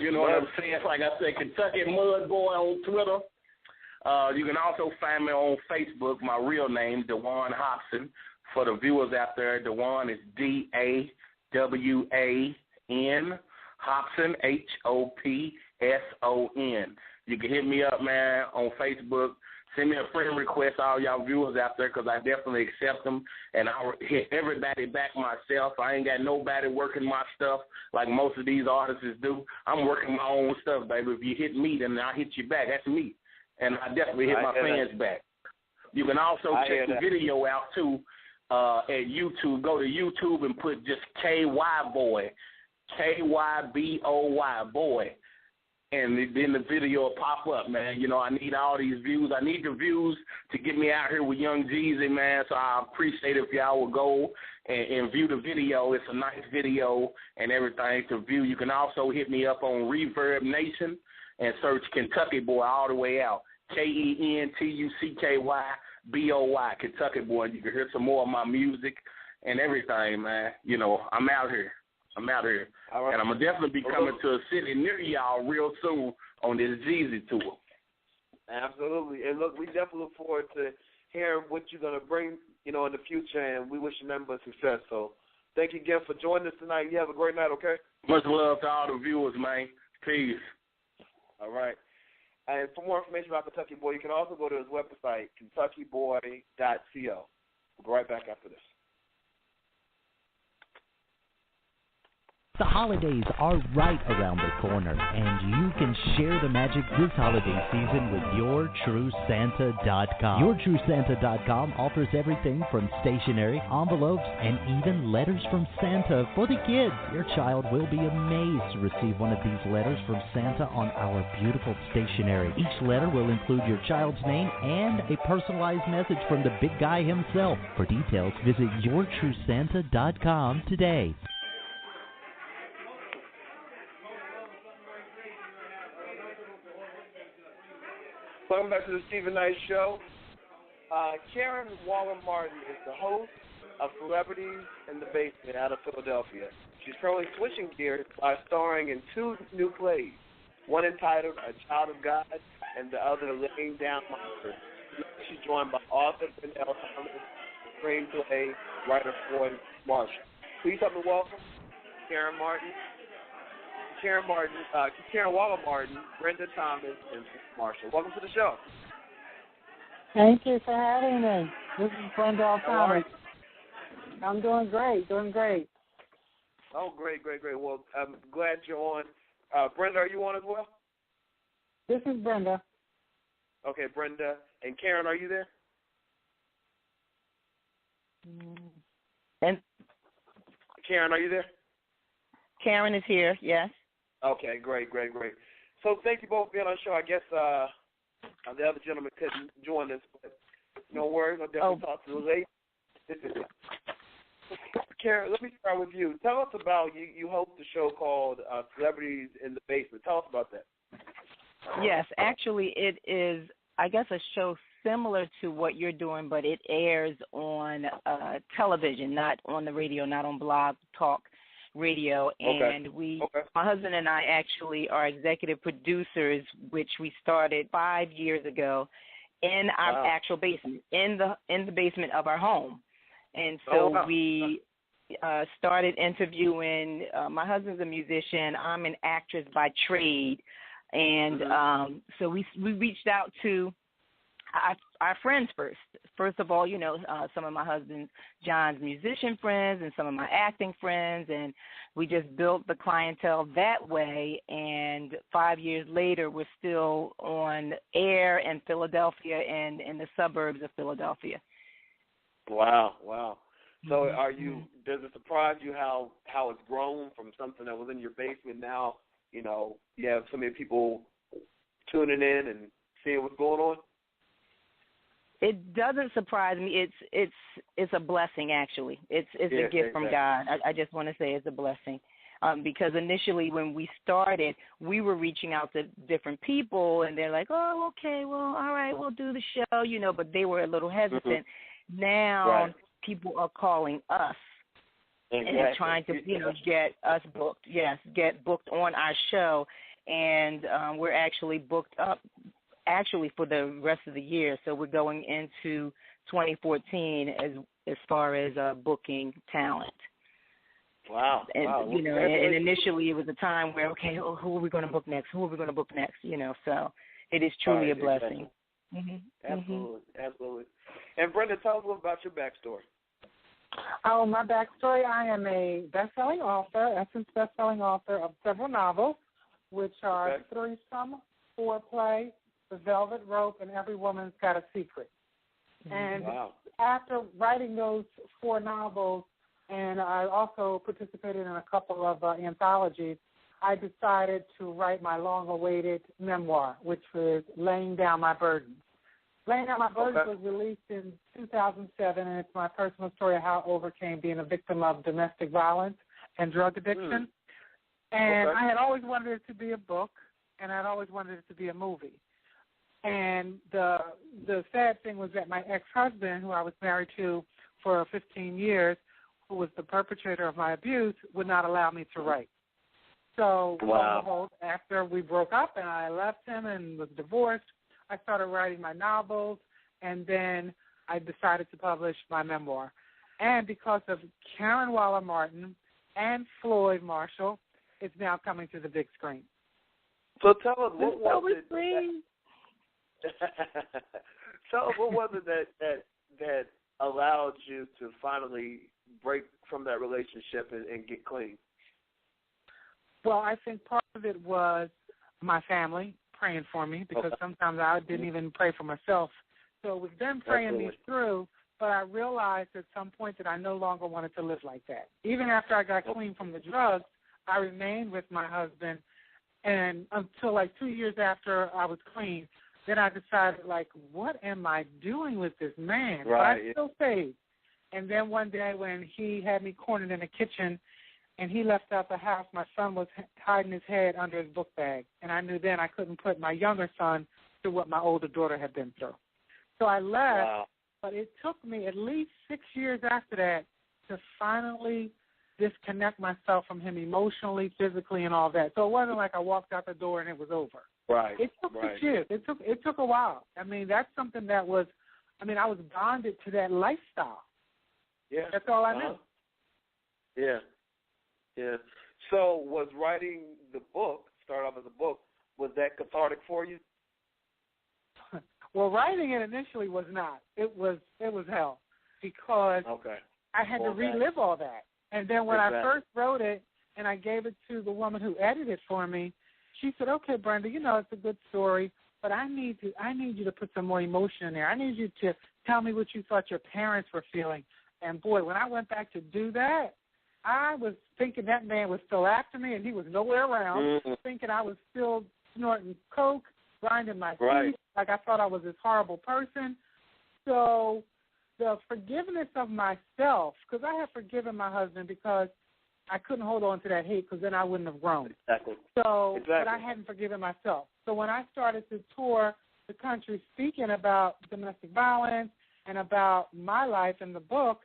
You know what I'm saying? Like I said, Kentucky Mud Boy on Twitter. You can also find me on Facebook, my real name, DeJuan Hobson. For the viewers out there, DeJuan is DAWAN, Hobson, HOPSON. You can hit me up, man, on Facebook. Send me a friend request, all y'all viewers out there, because I definitely accept them. And I'll hit everybody back myself. I ain't got nobody working my stuff like most of these artists do. I'm working my own stuff, baby. If you hit me, then I'll hit you back. That's me. And I definitely hit my fans back. You can also check the video out, too, at YouTube. Go to YouTube and put just KY Boy, KYBOY Boy. and then the video will pop up, man. You know, I need all these views. I need the views to get me out here with Young Jeezy, man. So I appreciate if y'all will go and view the video. It's a nice video and everything to view. You can also hit me up on Reverb Nation and search Kentucky Boy all the way out. KentuckyBoy, Kentucky Boy. You can hear some more of my music and everything, man. You know, I'm out here. All right. And I'm going to definitely be coming to a city near y'all real soon on this Jeezy tour. Absolutely. And look, we definitely look forward to hearing what you're going to bring, you know, in the future, and we wish you nothing but success. So thank you again for joining us tonight. You have a great night, okay? Much love to all the viewers, man. Peace. All right. And for more information about Kentucky Boy, you can also go to his website, KentuckyBoy.co. We'll be right back after this. The holidays are right around the corner, and you can share the magic this holiday season with YourTrueSanta.com. YourTrueSanta.com offers everything from stationery, envelopes, and even letters from Santa for the kids. Your child will be amazed to receive one of these letters from Santa on our beautiful stationery. Each letter will include your child's name and a personalized message from the big guy himself. For details, visit YourTrueSanta.com today. Welcome back to the Stephen Knight Show. Karen Waller-Martin is the host of Celebrities in the Basement out of Philadelphia. She's currently switching gears by starring in two new plays, one entitled A Child of God and the other Laying Down Monsters. She's joined by author Brenda L, screenplay writer Floyd Marshall. Please help me welcome Karen Waller-Martin, Brenda Thomas, and Marshall. Welcome to the show. Thank you for having me. This is Brenda L. Thomas. I'm doing great. Oh, great. Well, I'm glad you're on. Brenda, are you on as well? This is Brenda. Okay, Brenda. And Karen, are you there? And Karen, are you there? Karen is here, yes. Okay, great. So thank you both for being on the show. I guess the other gentleman couldn't join us, but no worries. I'll definitely talk to you later. Karen, let me start with you. Tell us about, you host a show called Celebrities in the Basement. Tell us about that. Yes, actually it is, I guess, a show similar to what you're doing, but it airs on television, not on the radio, not on Blog Talk Radio, and my husband and I actually are executive producers, which we started 5 years ago in our actual basement, in the basement of our home. And so we started interviewing. My husband's a musician. I'm an actress by trade, and so we reached out to our friends first. First of all, you know, some of my husband John's musician friends and some of my acting friends, and we just built the clientele that way. And 5 years later, we're still on air in Philadelphia and in the suburbs of Philadelphia. Wow. So does it surprise you how it's grown from something that was in your basement now, you know, you have so many people tuning in and seeing what's going on? It doesn't surprise me. It's a blessing, actually. It's a gift from God. I just want to say it's a blessing. Because initially when we started, we were reaching out to different people, and they're like, oh, okay, well, all right, we'll do the show, you know, but they were a little hesitant. Now people are calling us and trying to, you know, get us booked. Yes, get booked on our show, and we're actually booked up for the rest of the year. So we're going into 2014 as far as booking talent. Wow. And you know, and initially it was a time where, okay, who are we going to book next? You know, so it is truly a blessing. Absolutely. And Brenda, tell us a little about your backstory. Oh, my backstory, I am a best-selling author, Essence best-selling author of several novels, which are Threesome, Foreplay, The Velvet Rope, and Every Woman's Got a Secret. And after writing those 4 novels, and I also participated in a couple of anthologies, I decided to write my long-awaited memoir, which was Laying Down My Burdens. Laying Down My Burdens was released in 2007, and it's my personal story of how I overcame being a victim of domestic violence and drug addiction. And I had always wanted it to be a book, and I'd always wanted it to be a movie. And the sad thing was that my ex-husband, who I was married to for 15 years, who was the perpetrator of my abuse, would not allow me to write. So, lo and behold, after we broke up and I left him and was divorced, I started writing my novels, and then I decided to publish my memoir. And because of Karen Waller Martin and Floyd Marshall, it's now coming to the big screen. So tell us, what was it? Tell us, what was it that allowed you to finally break from that relationship and get clean? Well, I think part of it was my family praying for me, because sometimes I didn't even pray for myself. So it was them praying me through, but I realized at some point that I no longer wanted to live like that. Even after I got clean from the drugs, I remained with my husband, and until like 2 years after I was clean, then I decided, like, what am I doing with this man? Right. But I still stayed. And then one day when he had me cornered in the kitchen and he left out the house, my son was hiding his head under his book bag. And I knew then I couldn't put my younger son through what my older daughter had been through. So I left, but it took me at least 6 years after that to finally disconnect myself from him emotionally, physically, and all that. So it wasn't like I walked out the door and it was over. Right. It took 6 years. It took a while. I mean, that's something that was, I was bonded to that lifestyle. Yeah. That's all I knew. Yeah. Yeah. So was writing the book, start off as a book, was that cathartic for you? Well, writing it initially was not. It was hell, because I had to relive all that. And then when I first wrote it and I gave it to the woman who edited it for me, she said, "Okay, Brenda, it's a good story, but I need you to put some more emotion in there. I need you to tell me what you thought your parents were feeling." And boy, when I went back to do that, I was thinking that man was still after me and he was nowhere around, thinking I was still snorting coke, grinding my teeth, like I thought I was this horrible person. So the forgiveness of myself, because I had forgiven my husband because I couldn't hold on to that hate, because then I wouldn't have grown. So, but I hadn't forgiven myself. So when I started to tour the country speaking about domestic violence and about my life in the book,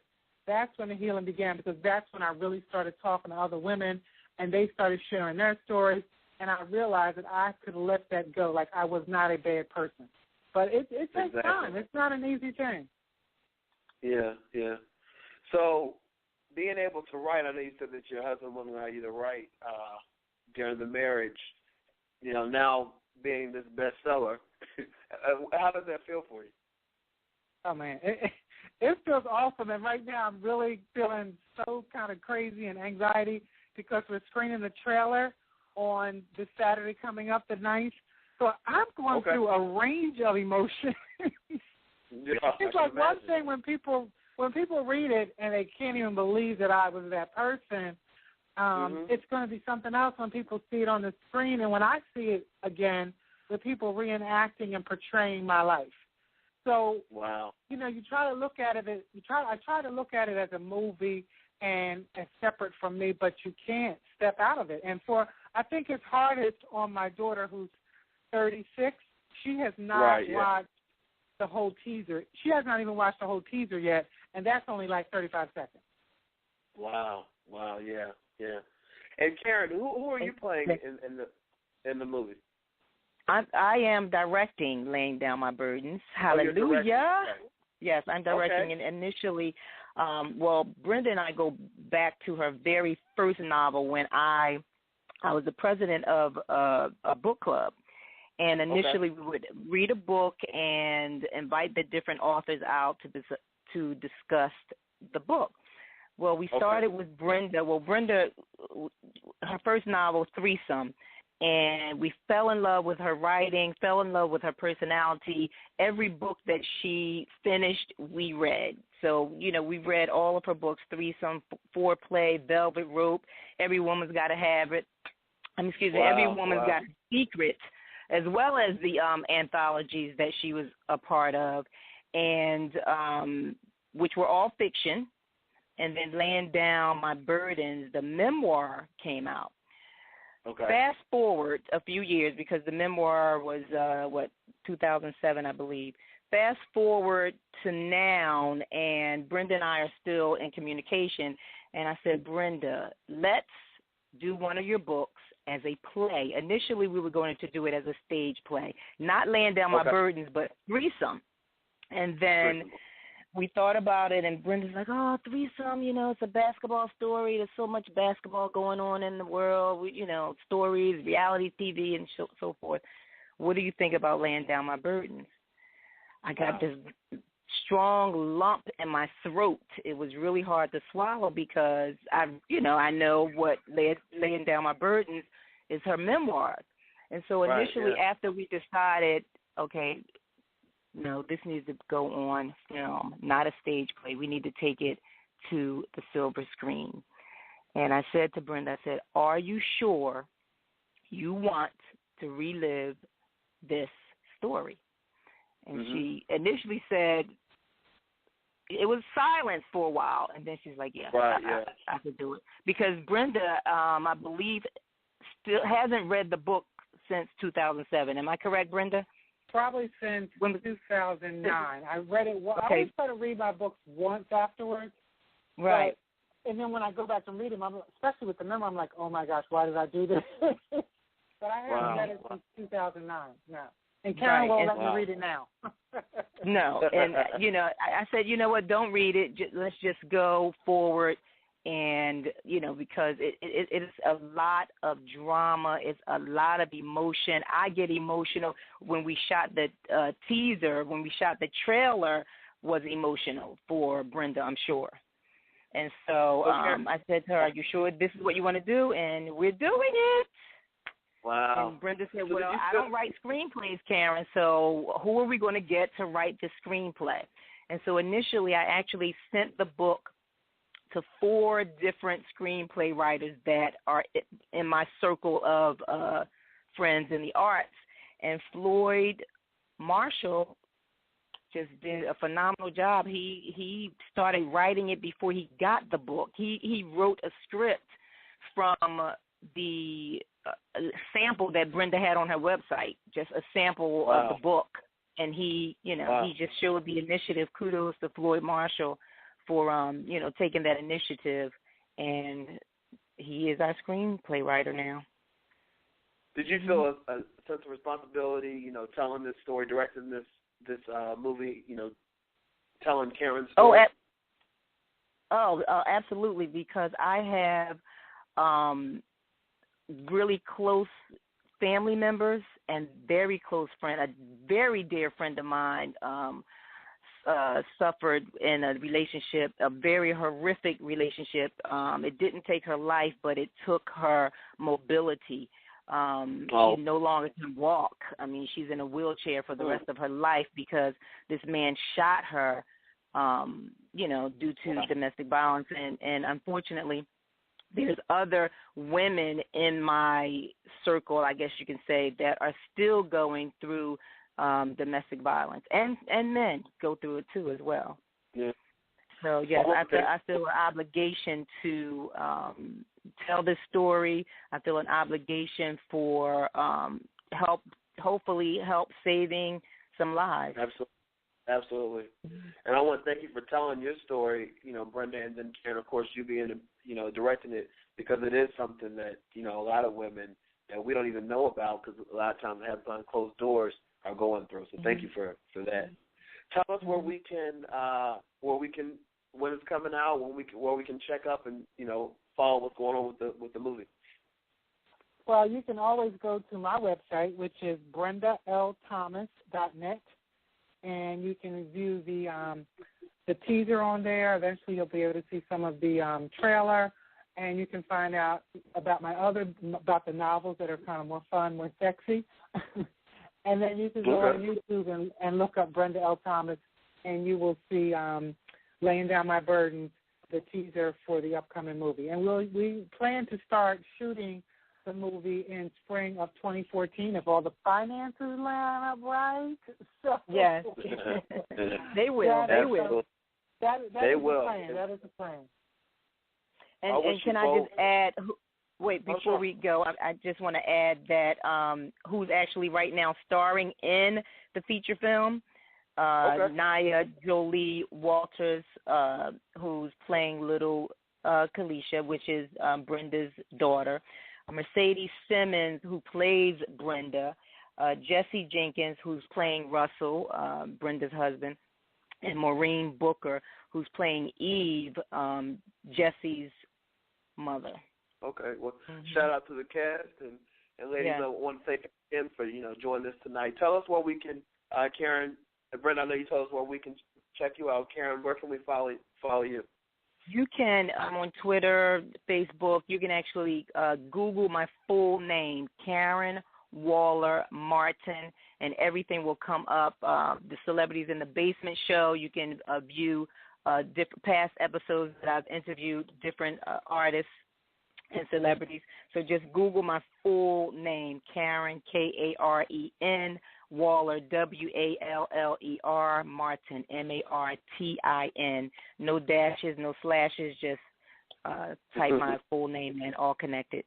that's when the healing began, because that's when I really started talking to other women, and they started sharing their stories, and I realized that I could let that go, like I was not a bad person. But it takes time. It's not an easy thing. Yeah, yeah. So being able to write, I know you said that your husband wouldn't allow you to write during the marriage, now being this bestseller, how does that feel for you? Oh, man, it feels awesome. And right now I'm really feeling so kind of crazy and anxiety, because we're screening the trailer on this Saturday coming up, the 9th. So I'm going through a range of emotions. It's like one thing when people read it and they can't even believe that I was that person. It's going to be something else when people see it on the screen, and when I see it again, with people reenacting and portraying my life. So, you try to look at it. I try to look at it as a movie and as separate from me, but you can't step out of it. And I think it's hardest on my daughter, who's 36. She has not watched the whole teaser. She has not even watched the whole teaser yet, and that's only like 35 seconds. Wow, yeah. And Karen, who are you playing in the movie? I am directing Laying Down My Burdens. Hallelujah. Yes, I'm directing. And initially, Brenda and I go back to her very first novel when I was the president of a book club. And initially we would read a book and invite the different authors out to discuss the book. Well, we started with Brenda. Well, Brenda, her first novel, Threesome, and we fell in love with her writing, fell in love with her personality. Every book that she finished, we read. So, we read all of her books, Threesome, Foreplay, Velvet Rope, Every Woman's Gotta Have It. Every Woman's Got a Secret, as well as the anthologies that she was a part of, and which were all fiction. And then Laying Down My Burdens, the memoir, came out. Okay. Fast forward a few years, because the memoir was, 2007, I believe. Fast forward to now, and Brenda and I are still in communication. And I said, Brenda, let's do one of your books as a play. Initially, we were going to do it as a stage play, not Laying Down My Burdens, but Threesome. And then we thought about it, and Brenda's like, oh, Threesome, it's a basketball story. There's so much basketball going on in the world, stories, reality TV, and so forth. What do you think about Laying Down My Burdens? I got this strong lump in my throat. It was really hard to swallow because I know what Laying Down My Burdens is, her memoirs. And so initially, after we decided, okay, no, this needs to go on film, not a stage play. We need to take it to the silver screen. And I said to Brenda, are you sure you want to relive this story? And she initially said, it was silence for a while, and then she's like, I could do it. Because Brenda, I believe, still hasn't read the book since 2007. Am I correct, Brenda? Probably since 2009. I read it. I always try to read my books once afterwards. Right. And then when I go back and read them, especially with the memory, I'm like, oh, my gosh, why did I do this? But I haven't read it since 2009, no. And Karen won't let me read it now. No. And, I said, you know what, don't read it. Let's just go forward. And, because it is a lot of drama. It's a lot of emotion. I get emotional. When we shot the teaser, when we shot the trailer, was emotional for Brenda, I'm sure. And so I said to her, are you sure this is what you want to do? And we're doing it. Wow. And Brenda said, well, I don't write screenplays, Karen, so who are we going to get to write the screenplay? And so initially I actually sent the book to 4 different screenplay writers that are in my circle of friends in the arts. And Floyd Marshall just did a phenomenal job. He started writing it before he got the book. He wrote a script from the sample that Brenda had on her website, just a sample of the book. And he just showed the initiative. Kudos to Floyd Marshall for, taking that initiative. And he is our screenplay writer now. Did you feel a sense of responsibility, telling this story, directing this movie, telling Karen's story? Absolutely, because I have really close family members and very close friend, a very dear friend of mine suffered in a relationship, a very horrific relationship. It didn't take her life, but it took her mobility. She no longer can walk. I mean, she's in a wheelchair for the rest of her life because this man shot her, due to domestic violence. And unfortunately, there's other women in my circle, I guess you can say, that are still going through domestic violence. And men go through it, too, as well. Yeah. So, yes, I feel an obligation to tell this story. I feel an obligation for hopefully help saving some lives. Absolutely. And I want to thank you for telling your story, Brenda, and then Karen, of course, you being, directing it, because it is something that, a lot of women that we don't even know about, because a lot of times they have behind closed doors are going through. So thank you for that. Tell us where we can, when it's coming out, where we can check up and, follow what's going on with the movie. Well, you can always go to my website, which is BrendaLThomas.net, and you can view the teaser on there. Eventually, you'll be able to see some of the trailer, and you can find out about about the novels that are kind of more fun, more sexy. And then you can go on YouTube and look up Brenda L. Thomas, and you will see Laying Down My Burdens, the teaser for the upcoming movie. And we plan to start shooting the movie in spring of 2014 if all the finances line up right. So, yes, they will. They will. That they is will. The plan. That is the plan. And can I just add? Wait, before we go, I just want to add that who's actually right now starring in the feature film. Nia Jolie Walters, who's playing little Kalisha, which is Brenda's daughter. Mercedes Simmons, who plays Brenda. Jesse Jenkins, who's playing Russell, Brenda's husband. And Maureen Booker, who's playing Eve, Jesse's mother. Okay. Well, shout out to the cast and ladies. I want to thank you again for joining us tonight. Tell us where we can, Karen and Brenda. I know you told us where we can check you out. Karen, where can we follow you? You can. I'm on Twitter, Facebook. You can actually Google my full name, Karen Waller Martin, and everything will come up. The Celebrities in the Basement show. You can view different past episodes that I've interviewed different artists and celebrities. So just Google my full name, Karen, Karen, Waller, Waller, Martin, Martin. No dashes, no slashes, just type my full name in, all connected.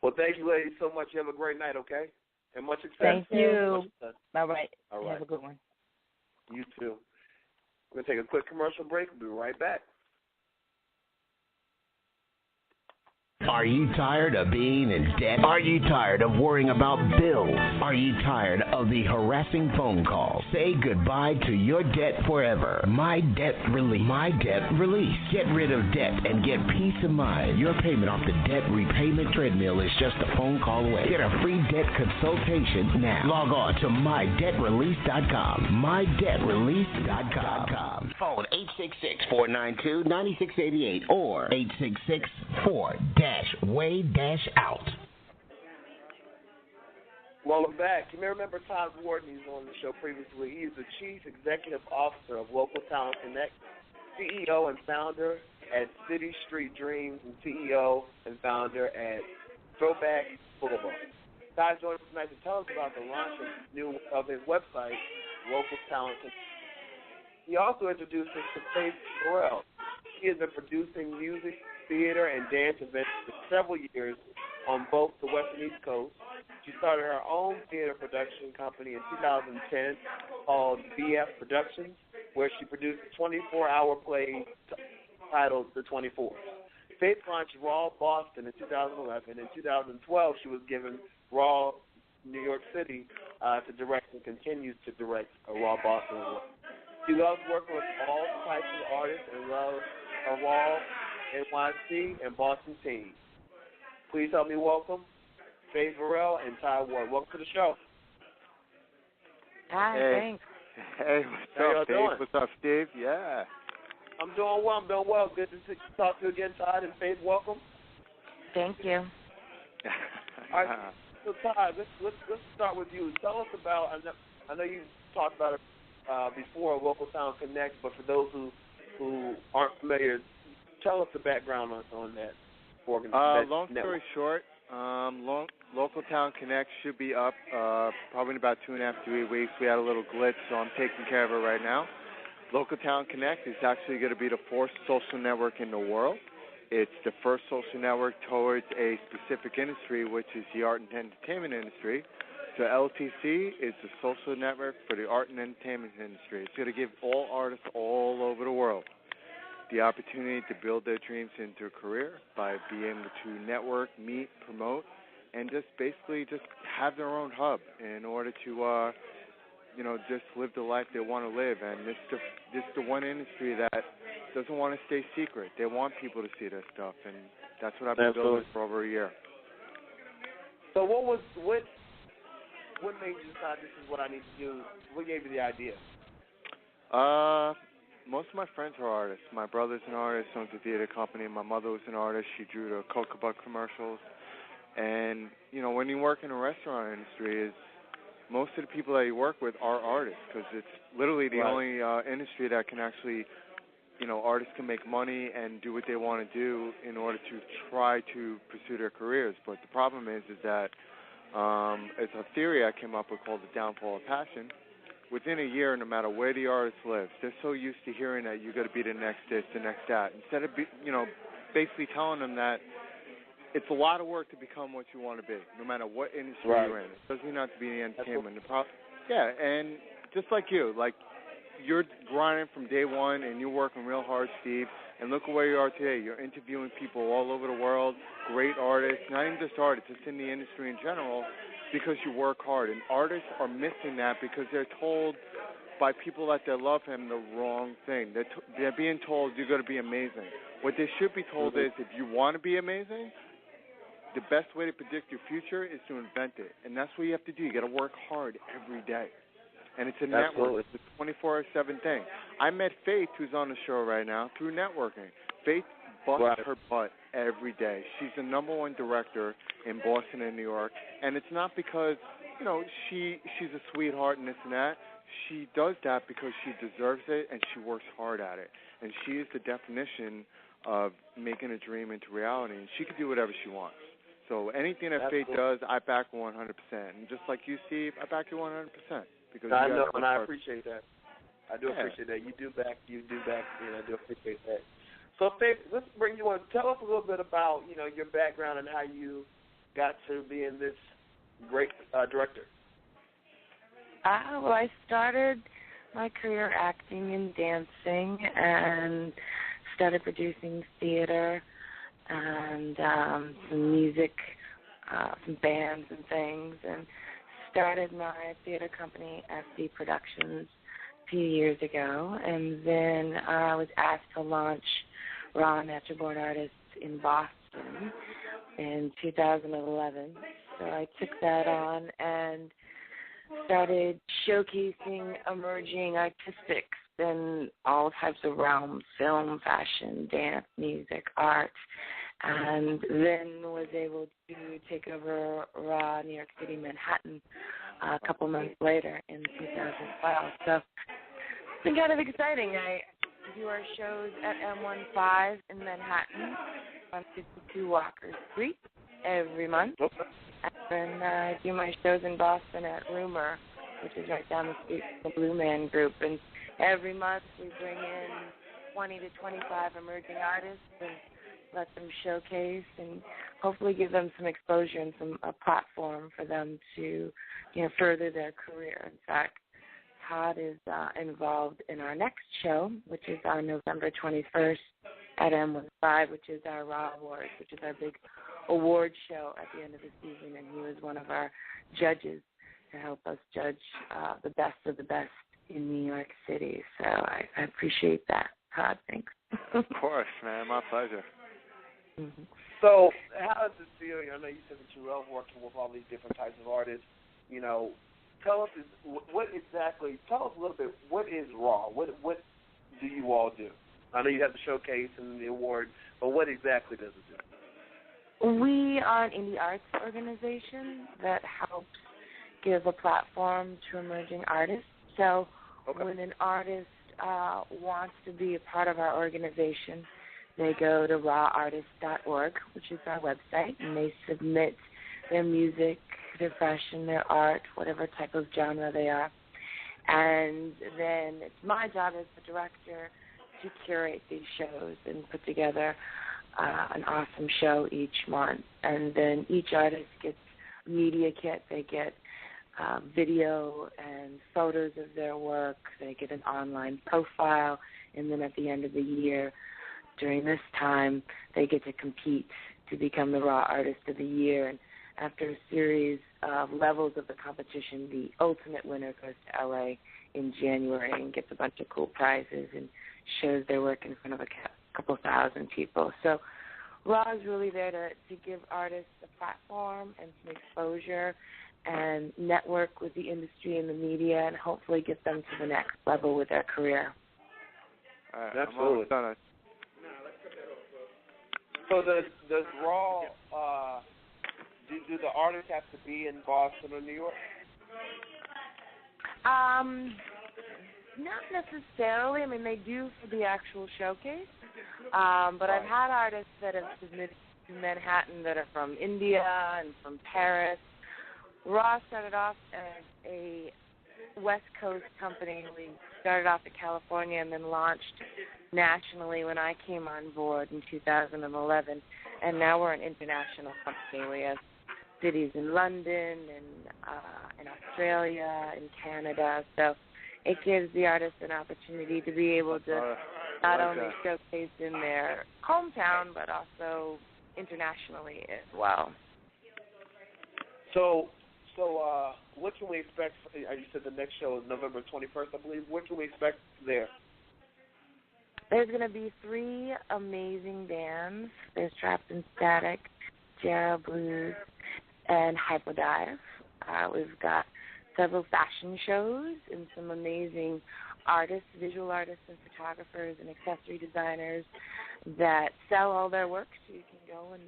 Well, thank you, ladies, so much. You have a great night, okay? And much success. Thank you. All right. Have a good one. You too. We're going to take a quick commercial break. We'll be right back. Are you tired of being in debt? Are you tired of worrying about bills? Are you tired of the harassing phone calls? Say goodbye to your debt forever. My Debt Relief. My Debt Release. Get rid of debt and get peace of mind. Your payment off the debt repayment treadmill is just a phone call away. Get a free debt consultation now. Log on to mydebtrelease.com. mydebtrelease.com. Phone 866-492-9688 or 866-4-way-out. Welcome back. You may remember Todd Wharton. He's on the show previously. He's the Chief Executive Officer of LocalTalentConnect, CEO and founder at City Street Dreams, and CEO and founder at Throwback Boulevard. Todd joined us tonight to tell us about the launch of his website, LocalTalentConnect. He also introduced us to Faith Verill. He has been producing music, theater, and dance events for several years on both the West and East Coast. She started her own theater production company in 2010 called BF Productions, where she produced a 24-hour play titled The 24. Faith launched Raw Boston in 2011. In 2012, she was given Raw New York City to direct and continues to direct Raw Boston as well. She loves working with all types of artists and loves her Raw, NYC, and Boston team. Please help me welcome Faith Verill and Todd Wharton. Welcome to the show. Hi, thanks. Hey, what's up, Faith? What's up, Steve? Yeah. I'm doing well. Good to talk to you again, Todd, and Faith, welcome. Thank you. All right, so Todd, let's start with you. Tell us about, I know you talked about it before, LocalTalentConnect, but for those who aren't familiar, tell us the background on that organization. Long story short, LocalTalentConnect should be up probably in about 2.5 to 3 weeks. We had a little glitch, so I'm taking care of it right now. LocalTalentConnect is actually going to be the fourth social network in the world. It's the first social network towards a specific industry, which is the art and entertainment industry. So LTC is the social network for the art and entertainment industry. It's going to give all artists all over the world the opportunity to build their dreams into a career by being able to network, meet, promote, and just basically just have their own hub in order to, just live the life they want to live. And this is the one industry that doesn't want to stay secret. They want people to see their stuff, and that's what I've been building for over a year. So what made you decide this is what I need to do? What gave you the idea? Most of my friends are artists. My brother's an artist, owns a theater company. My mother was an artist. She drew the Coca Buck commercials. And, when you work in a restaurant industry, most of the people that you work with are artists because it's literally the only industry that can actually artists can make money and do what they want to do in order to try to pursue their careers. But the problem is that it's a theory I came up with called the downfall of passion. Within a year, no matter where the artist lives, they're so used to hearing that you got to be the next this, the next that. Instead of basically telling them that it's a lot of work to become what you want to be, no matter what industry you're in. It doesn't mean not to be in the entertainment. And just like you're grinding from day one, and you're working real hard, Steve. And look at where you are today. You're interviewing people all over the world, great artists, not even just artists, just in the industry in general, because you work hard. And artists are missing that because they're told by people that they love him the wrong thing. They're being told you're going to be amazing. What they should be told is if you want to be amazing, the best way to predict your future is to invent it. And that's what you have to do. You got to work hard every day. And it's a network. It's a 24/7 thing. I met Faith, who's on the show right now, through networking. Faith busts her butt every day. She's the #1 director in Boston and New York. And it's not because, she's a sweetheart and this and that. She does that because she deserves it and she works hard at it. And she is the definition of making a dream into reality. And she can do whatever she wants. So anything that Faith does, I back 100%. And just like you, Steve, I back you 100%. Because I know, and I appreciate that. I do appreciate that. You do back, and I do appreciate that. So, Faith, let's bring you on. Tell us a little bit about, your background and how you got to being this great director. Well, I started my career acting and dancing and started producing theater and some music, some bands and things, and started my theater company, SD Productions, a few years ago, and then I was asked to launch Raw Natural Born Artists in Boston in 2011. So I took that on and started showcasing emerging artistics in all types of realms: film, fashion, dance, music, art, and then was able to take over Raw New York City, Manhattan a couple months later in 2012. So it's been kind of exciting. I do our shows at M15 in Manhattan on 52 Walker Street every month. And then I do my shows in Boston at Rumor, which is right down the street from the Blue Man Group. And every month we bring in 20 to 25 emerging artists and let them showcase and hopefully give them some exposure and a platform for them to, further their career. In fact, Todd is involved in our next show, which is on November 21st at M15, which is our Raw Awards, which is our big award show at the end of the season, and he was one of our judges to help us judge the best of the best in New York City. So I appreciate that, Todd. Thanks. Of course, man. My pleasure. Mm-hmm. So how does it feel? I know you said that you love working with all these different types of artists. Tell us tell us a little bit, what is Raw? What do you all do? I know you have the showcase and the award, but what exactly does it do? We are an indie arts organization that helps give a platform to emerging artists. So when an artist wants to be a part of our organization, they go to rawartist.org, which is our website, and they submit their music, their fashion, their art, whatever type of genre they are. And then it's my job as the director to curate these shows and put together an awesome show each month. And then each artist gets a media kit. They get video and photos of their work. They get an online profile. And then at the end of the year, during this time, they get to compete to become the Raw Artist of the Year. And after a series of levels of the competition, the ultimate winner goes to L.A. in January and gets a bunch of cool prizes and shows their work in front of a couple thousand people. So Raw is really there to give artists a platform and some exposure and network with the industry and the media and hopefully get them to the next level with their career. Absolutely. So does Raw, do the artists have to be in Boston or New York? Not necessarily. I mean, they do for the actual showcase. But I've had artists that have submitted to Manhattan that are from India and from Paris. Raw started off as a West Coast company. We started off in California and then launched nationally when I came on board in 2011. And now we're an international company. We have cities in London and in Australia and Canada. So it gives the artists an opportunity to be able to not only showcase in their hometown, but also internationally as well. So what can we expect? You said the next show is November 21st, I believe. What can we expect there? There's going to be 3 amazing bands. There's Trapped and Static, Jarrah Blues, and Hypodive. We've got several fashion shows and some amazing artists, visual artists and photographers and accessory designers that sell all their work, so you can go and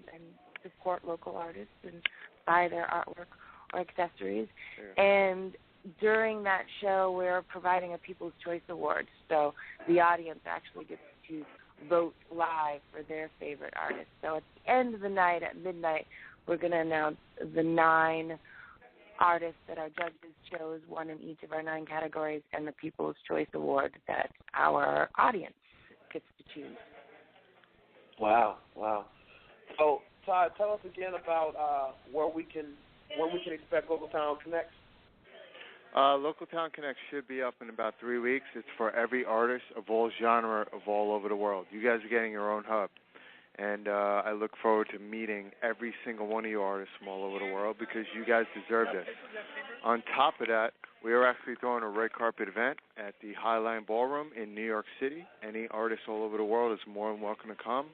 support local artists and buy their artwork or accessories. Sure. And during that show, we're providing a People's Choice Award, so the audience actually gets to vote live for their favorite artist. So at the end of the night, at midnight, we're going to announce the 9 artists that our judges chose, one in each of our 9 categories, and the People's Choice Award that our audience gets to choose. Wow. So, Todd, tell us again about when we can expect Local Talent Connect. Local Talent Connect should be up in about 3 weeks. It's for every artist of all genre of all over the world. You guys are getting your own hub. And I look forward to meeting every single one of you artists from all over the world because you guys deserve this. On top of that, we are actually throwing a red carpet event at the Highline Ballroom in New York City. Any artist all over the world is more than welcome to come.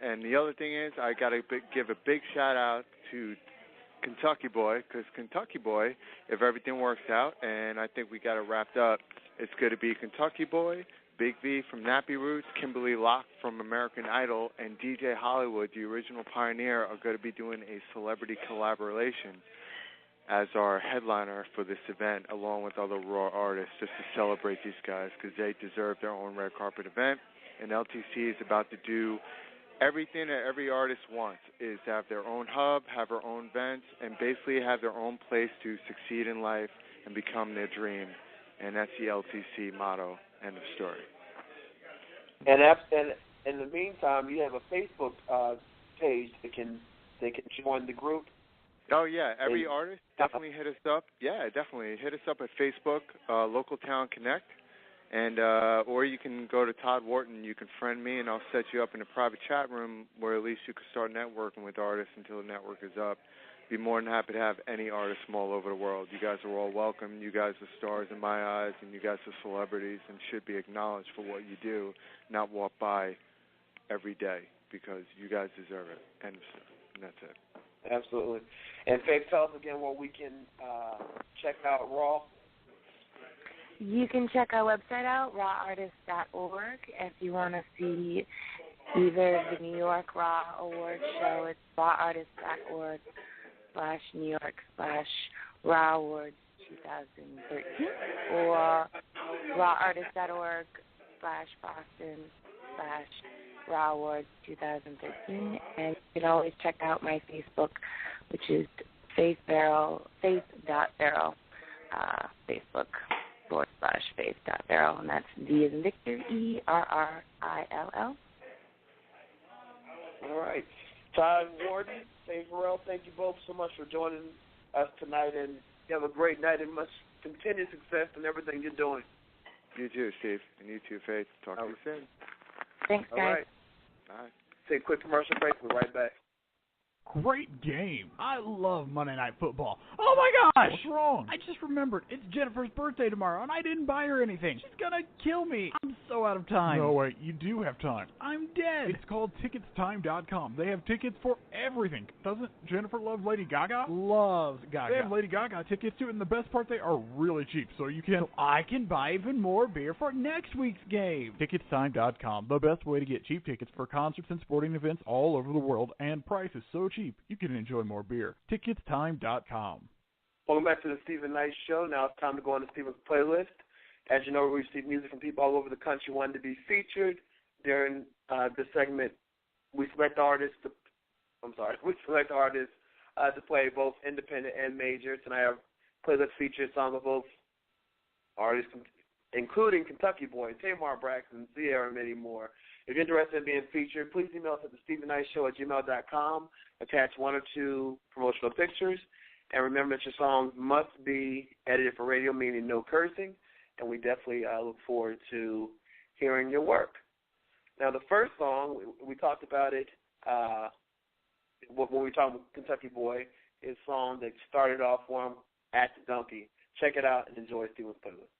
And the other thing is I got to give a big shout-out to Kentucky Boy, because Kentucky Boy, if everything works out, and I think we got it wrapped up, it's going to be Kentucky Boy, Big V from Nappy Roots, Kimberly Locke from American Idol, and DJ Hollywood, the original pioneer, are going to be doing a celebrity collaboration as our headliner for this event, along with other raw artists, just to celebrate these guys because they deserve their own red carpet event. And LTC is about to do everything that every artist wants, is to have their own hub, have their own events, and basically have their own place to succeed in life and become their dream. And that's the LTC motto. End of story. And in the meantime, you have a Facebook page that they can join the group. Oh yeah, every artist definitely hit us up. Yeah, definitely hit us up at Facebook, Local Talent Connect, and or you can go to Todd Wharton. You can friend me, and I'll set you up in a private chat room where at least you can start networking with artists until the network is up. Be more than happy to have any artists from all over the world. You guys are all welcome. You guys are stars in my eyes, and you guys are celebrities and should be acknowledged for what you do, not walk by every day because you guys deserve it. And that's it. Absolutely. And Faith, tell us again where we can check out Raw. You can check our website out, rawartist.org. If you want to see either the New York Raw Awards show, it's rawartist.org/New York/Raw Awards 2013, or rawartist.org/Boston/Raw Awards 2013. And you can always check out my Facebook, which is Faith Verill, faith.verill, Facebook.com/faith.verill, and that's D as in Victor, ERRILL. All right. Todd Wharton, Faith Verill, thank you both so much for joining us tonight, and you have a great night and much continued success in everything you're doing. You too, Steve, and you too, Faith. Talk to you soon. Thanks, guys. All right. Bye. Take a quick commercial break. We'll be right back. Great game. I love Monday Night Football. Oh, my gosh. What's wrong? I just remembered. It's Jennifer's birthday tomorrow, and I didn't buy her anything. She's going to kill me. I'm so out of time. No, wait. You do have time. I'm dead. It's called TicketsTime.com. They have tickets for everything. Doesn't Jennifer love Lady Gaga? Loves Gaga. They have Lady Gaga tickets, too, and the best part, they are really cheap, so you can... So I can buy even more beer for next week's game. TicketsTime.com, the best way to get cheap tickets for concerts and sporting events all over the world, and prices so cheap you can enjoy more beer. TicketsTime.com. Welcome back to the Stephen Knight Show. Now it's time to go on to Stephen's playlist. As you know, we receive music from people all over the country wanting to be featured during this segment. We select artists to play both independent and major. Tonight, our playlist features songs of both artists, including Kentucky Boy, Tamar Braxton, Sierra, and many more. If you're interested in being featured, please email us at thestevenknightshow@gmail.com. Attach 1 or 2 promotional pictures. And remember that your songs must be edited for radio, meaning no cursing. And we definitely look forward to hearing your work. Now, the first song, we talked about it when we talked about Kentucky Boy, is a song that started off for him at the Donkey. Check it out and enjoy Steven's playlist.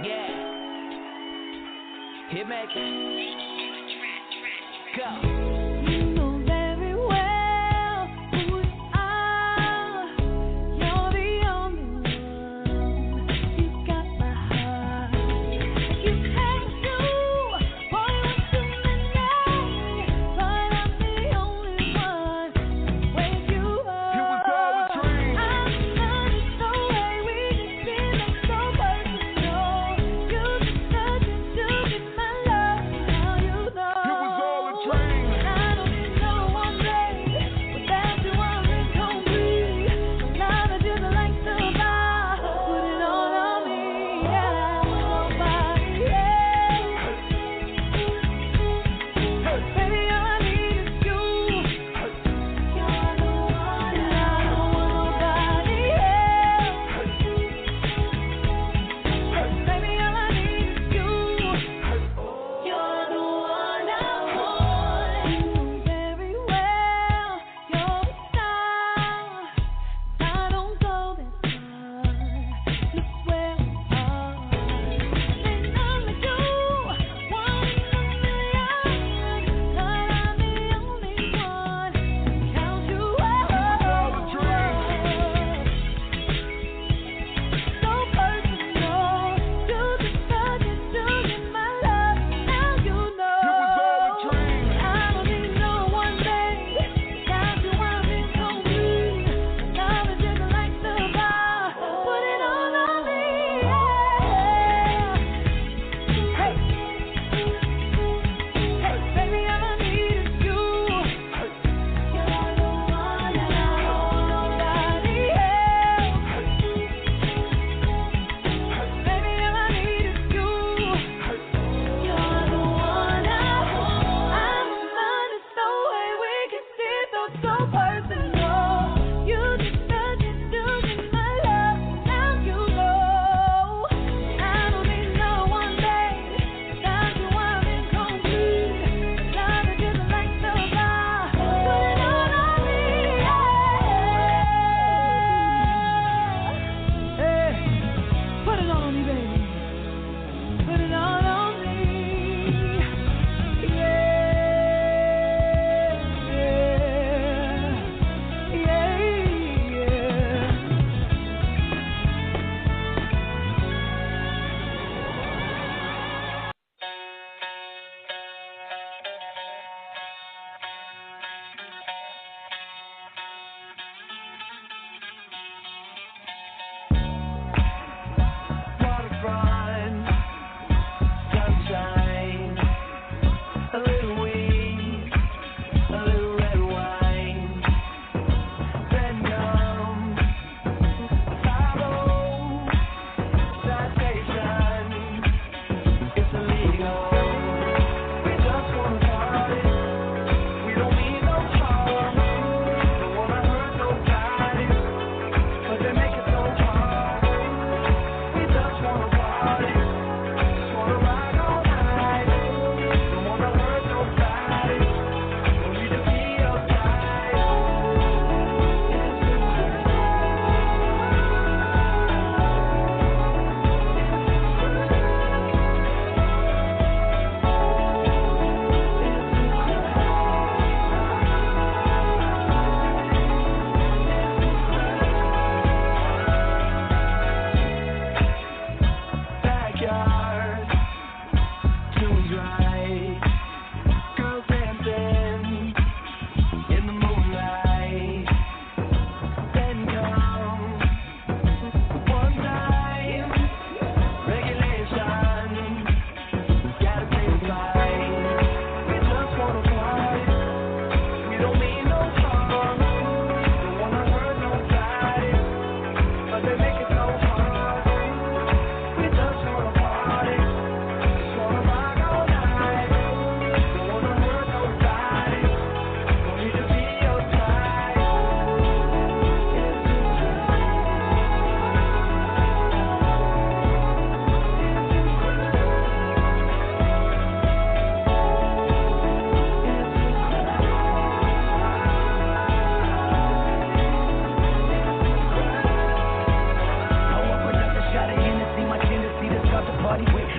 Yeah. Hit Mac.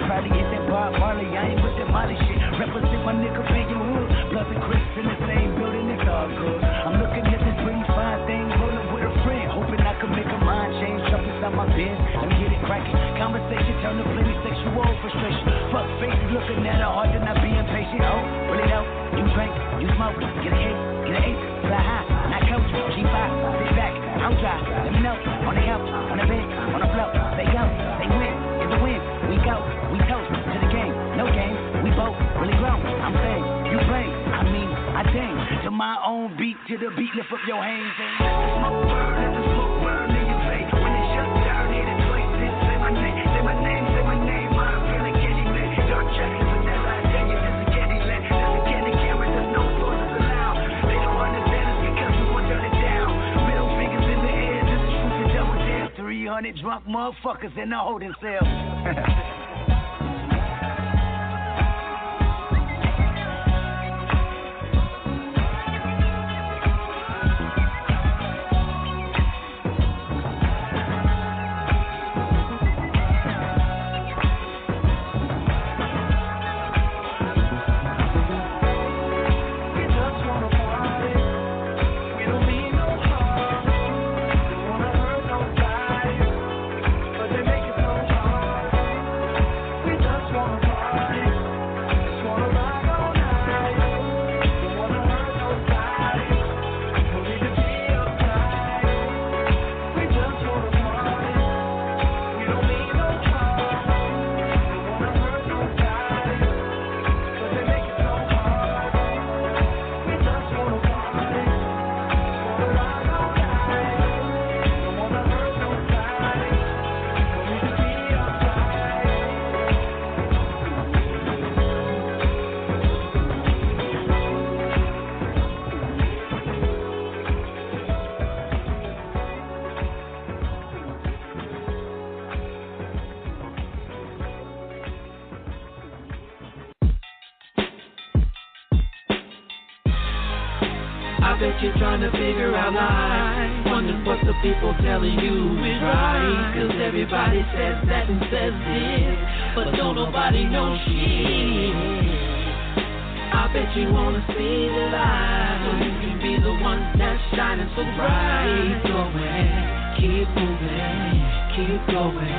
Probably get that Bob Marley, I ain't with that Molly shit. Represent my nigga, pay your hood. Plus frustration. Fuck faces looking at her hard to not be impatient. Oh, really though? You drink, you smoke, get a cake, get an ace, fly high, not coach, G5, sit back, I'm dry. Let me know, on the couch, on the bed, on the floor. They go, they win, it's a win. We go, we toast to the game, no game. We both really grown. I'm saying, you play, I mean, I dang. To my own beat, to the beat, lift up your hands and let the smoke burn, let the smoke burn in your face. When it shut down, hit it twice, then say my name, say my name, say my name. I'm feeling candy man, dark chocolate vanilla. I tell you, this is candy land, this is candy camera, there's no sources allowed. They don't understand us because we won't turn it down. Middle fingers in the air, this is truth and double dare. 300 drunk motherfuckers in the holding cell. You're trying to figure out life, wondering what the people telling you is right. Cause everybody says that and says this, but don't nobody know shit. I bet you wanna see the light, so you can be the one that's shining so bright. Going, keep moving, keep going,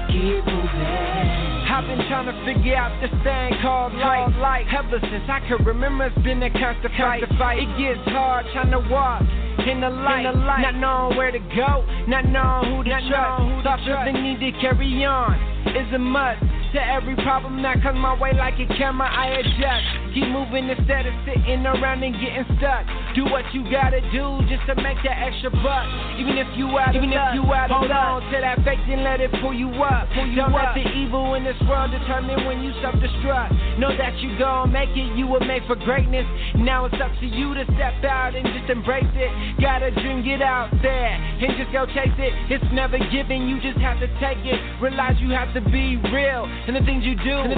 keep moving. I've been trying to figure out this thing called life. Ever since I can remember, it's been a constant fight. It gets hard trying to walk in the light, not knowing where to go, not knowing who to trust. Thoughts of the need to carry on is a must. To every problem that comes my way like a camera, I adjust. Keep moving instead of sitting around and getting stuck. Do what you gotta do just to make that extra buck. Even if you out of luck, hold on to that faith and let it pull you up. Don't let the evil in this world determine when you self-destruct. Know that you gon' make it, you were made for greatness. Now it's up to you to step out and just embrace it. Got a dream, get out there and just go chase it. It's never given, you just have to take it. Realize you have to be real in the things you do, and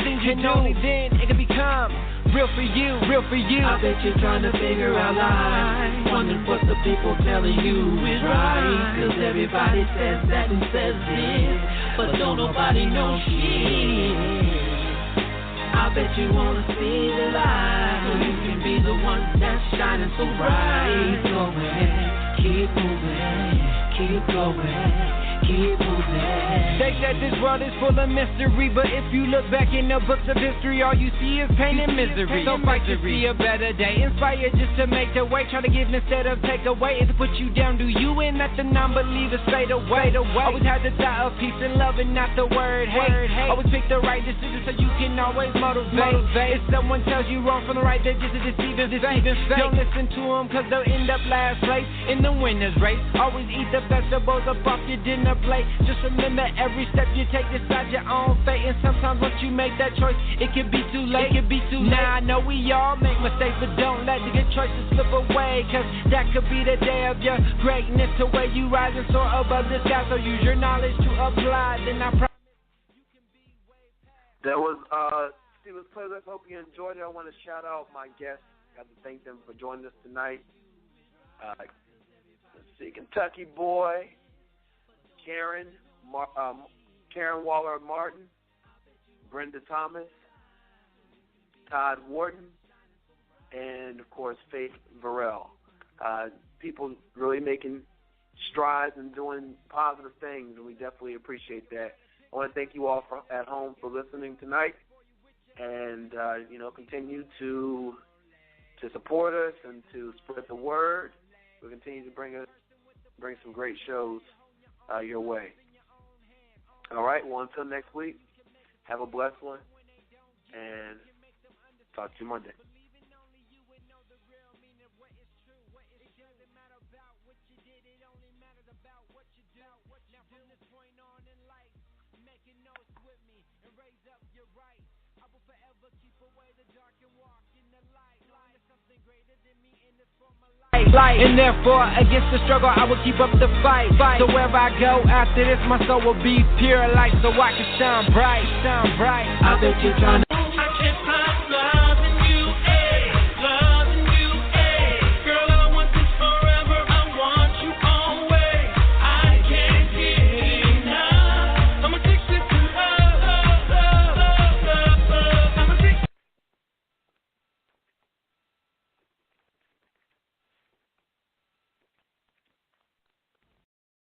only then it can become real for you, real for you. I bet you're trying to figure out life, wondering what the people telling you is right. Cause everybody says that and says this, but don't nobody know shit. I bet you wanna see the light, so you can be the one that's shining so bright. Going, keep moving, keep going. Keep moving. They said this world is full of mystery, but if you look back in the books of history, all you see is pain and misery. So fight to see a better day, inspire just to make the way. Try to give instead of take away. If it put you down, do you and let the non-believers fade away. Always have the thought of peace and love and not the word hate. Always pick the right decision so you can always motivate. If someone tells you wrong from the right, they're just a deceiver. Don't listen to them cause they'll end up last place in the winner's race. Always eat the vegetables up off your dinner plate. Just remember every step you take decide your own fate. And sometimes once you make that choice, it can be too late. Now I know we all make mistakes, but don't let the good choices slip away. Cause that could be the day of your greatness, to where you rise and soar above the sky. So use your knowledge to apply. Then I promise you can be way past. That was Steven's playlist. Hope you enjoyed it. I want to shout out my guests. Got to thank them for joining us tonight. Let's see, Kentucky Boy, Karen Waller Martin, Brenda Thomas, Todd Wharton, and of course Faith Verill. People really making strides and doing positive things, and we definitely appreciate that. I want to thank you all at home for listening tonight, and continue to support us and to spread the word. We'll continue to bring some great shows your way. All right. Well, until next week, have a blessed one, and talk to you Monday. And therefore, against the struggle, I will keep up the fight. So wherever I go after this, my soul will be pure light, so I can shine bright. I've been trying to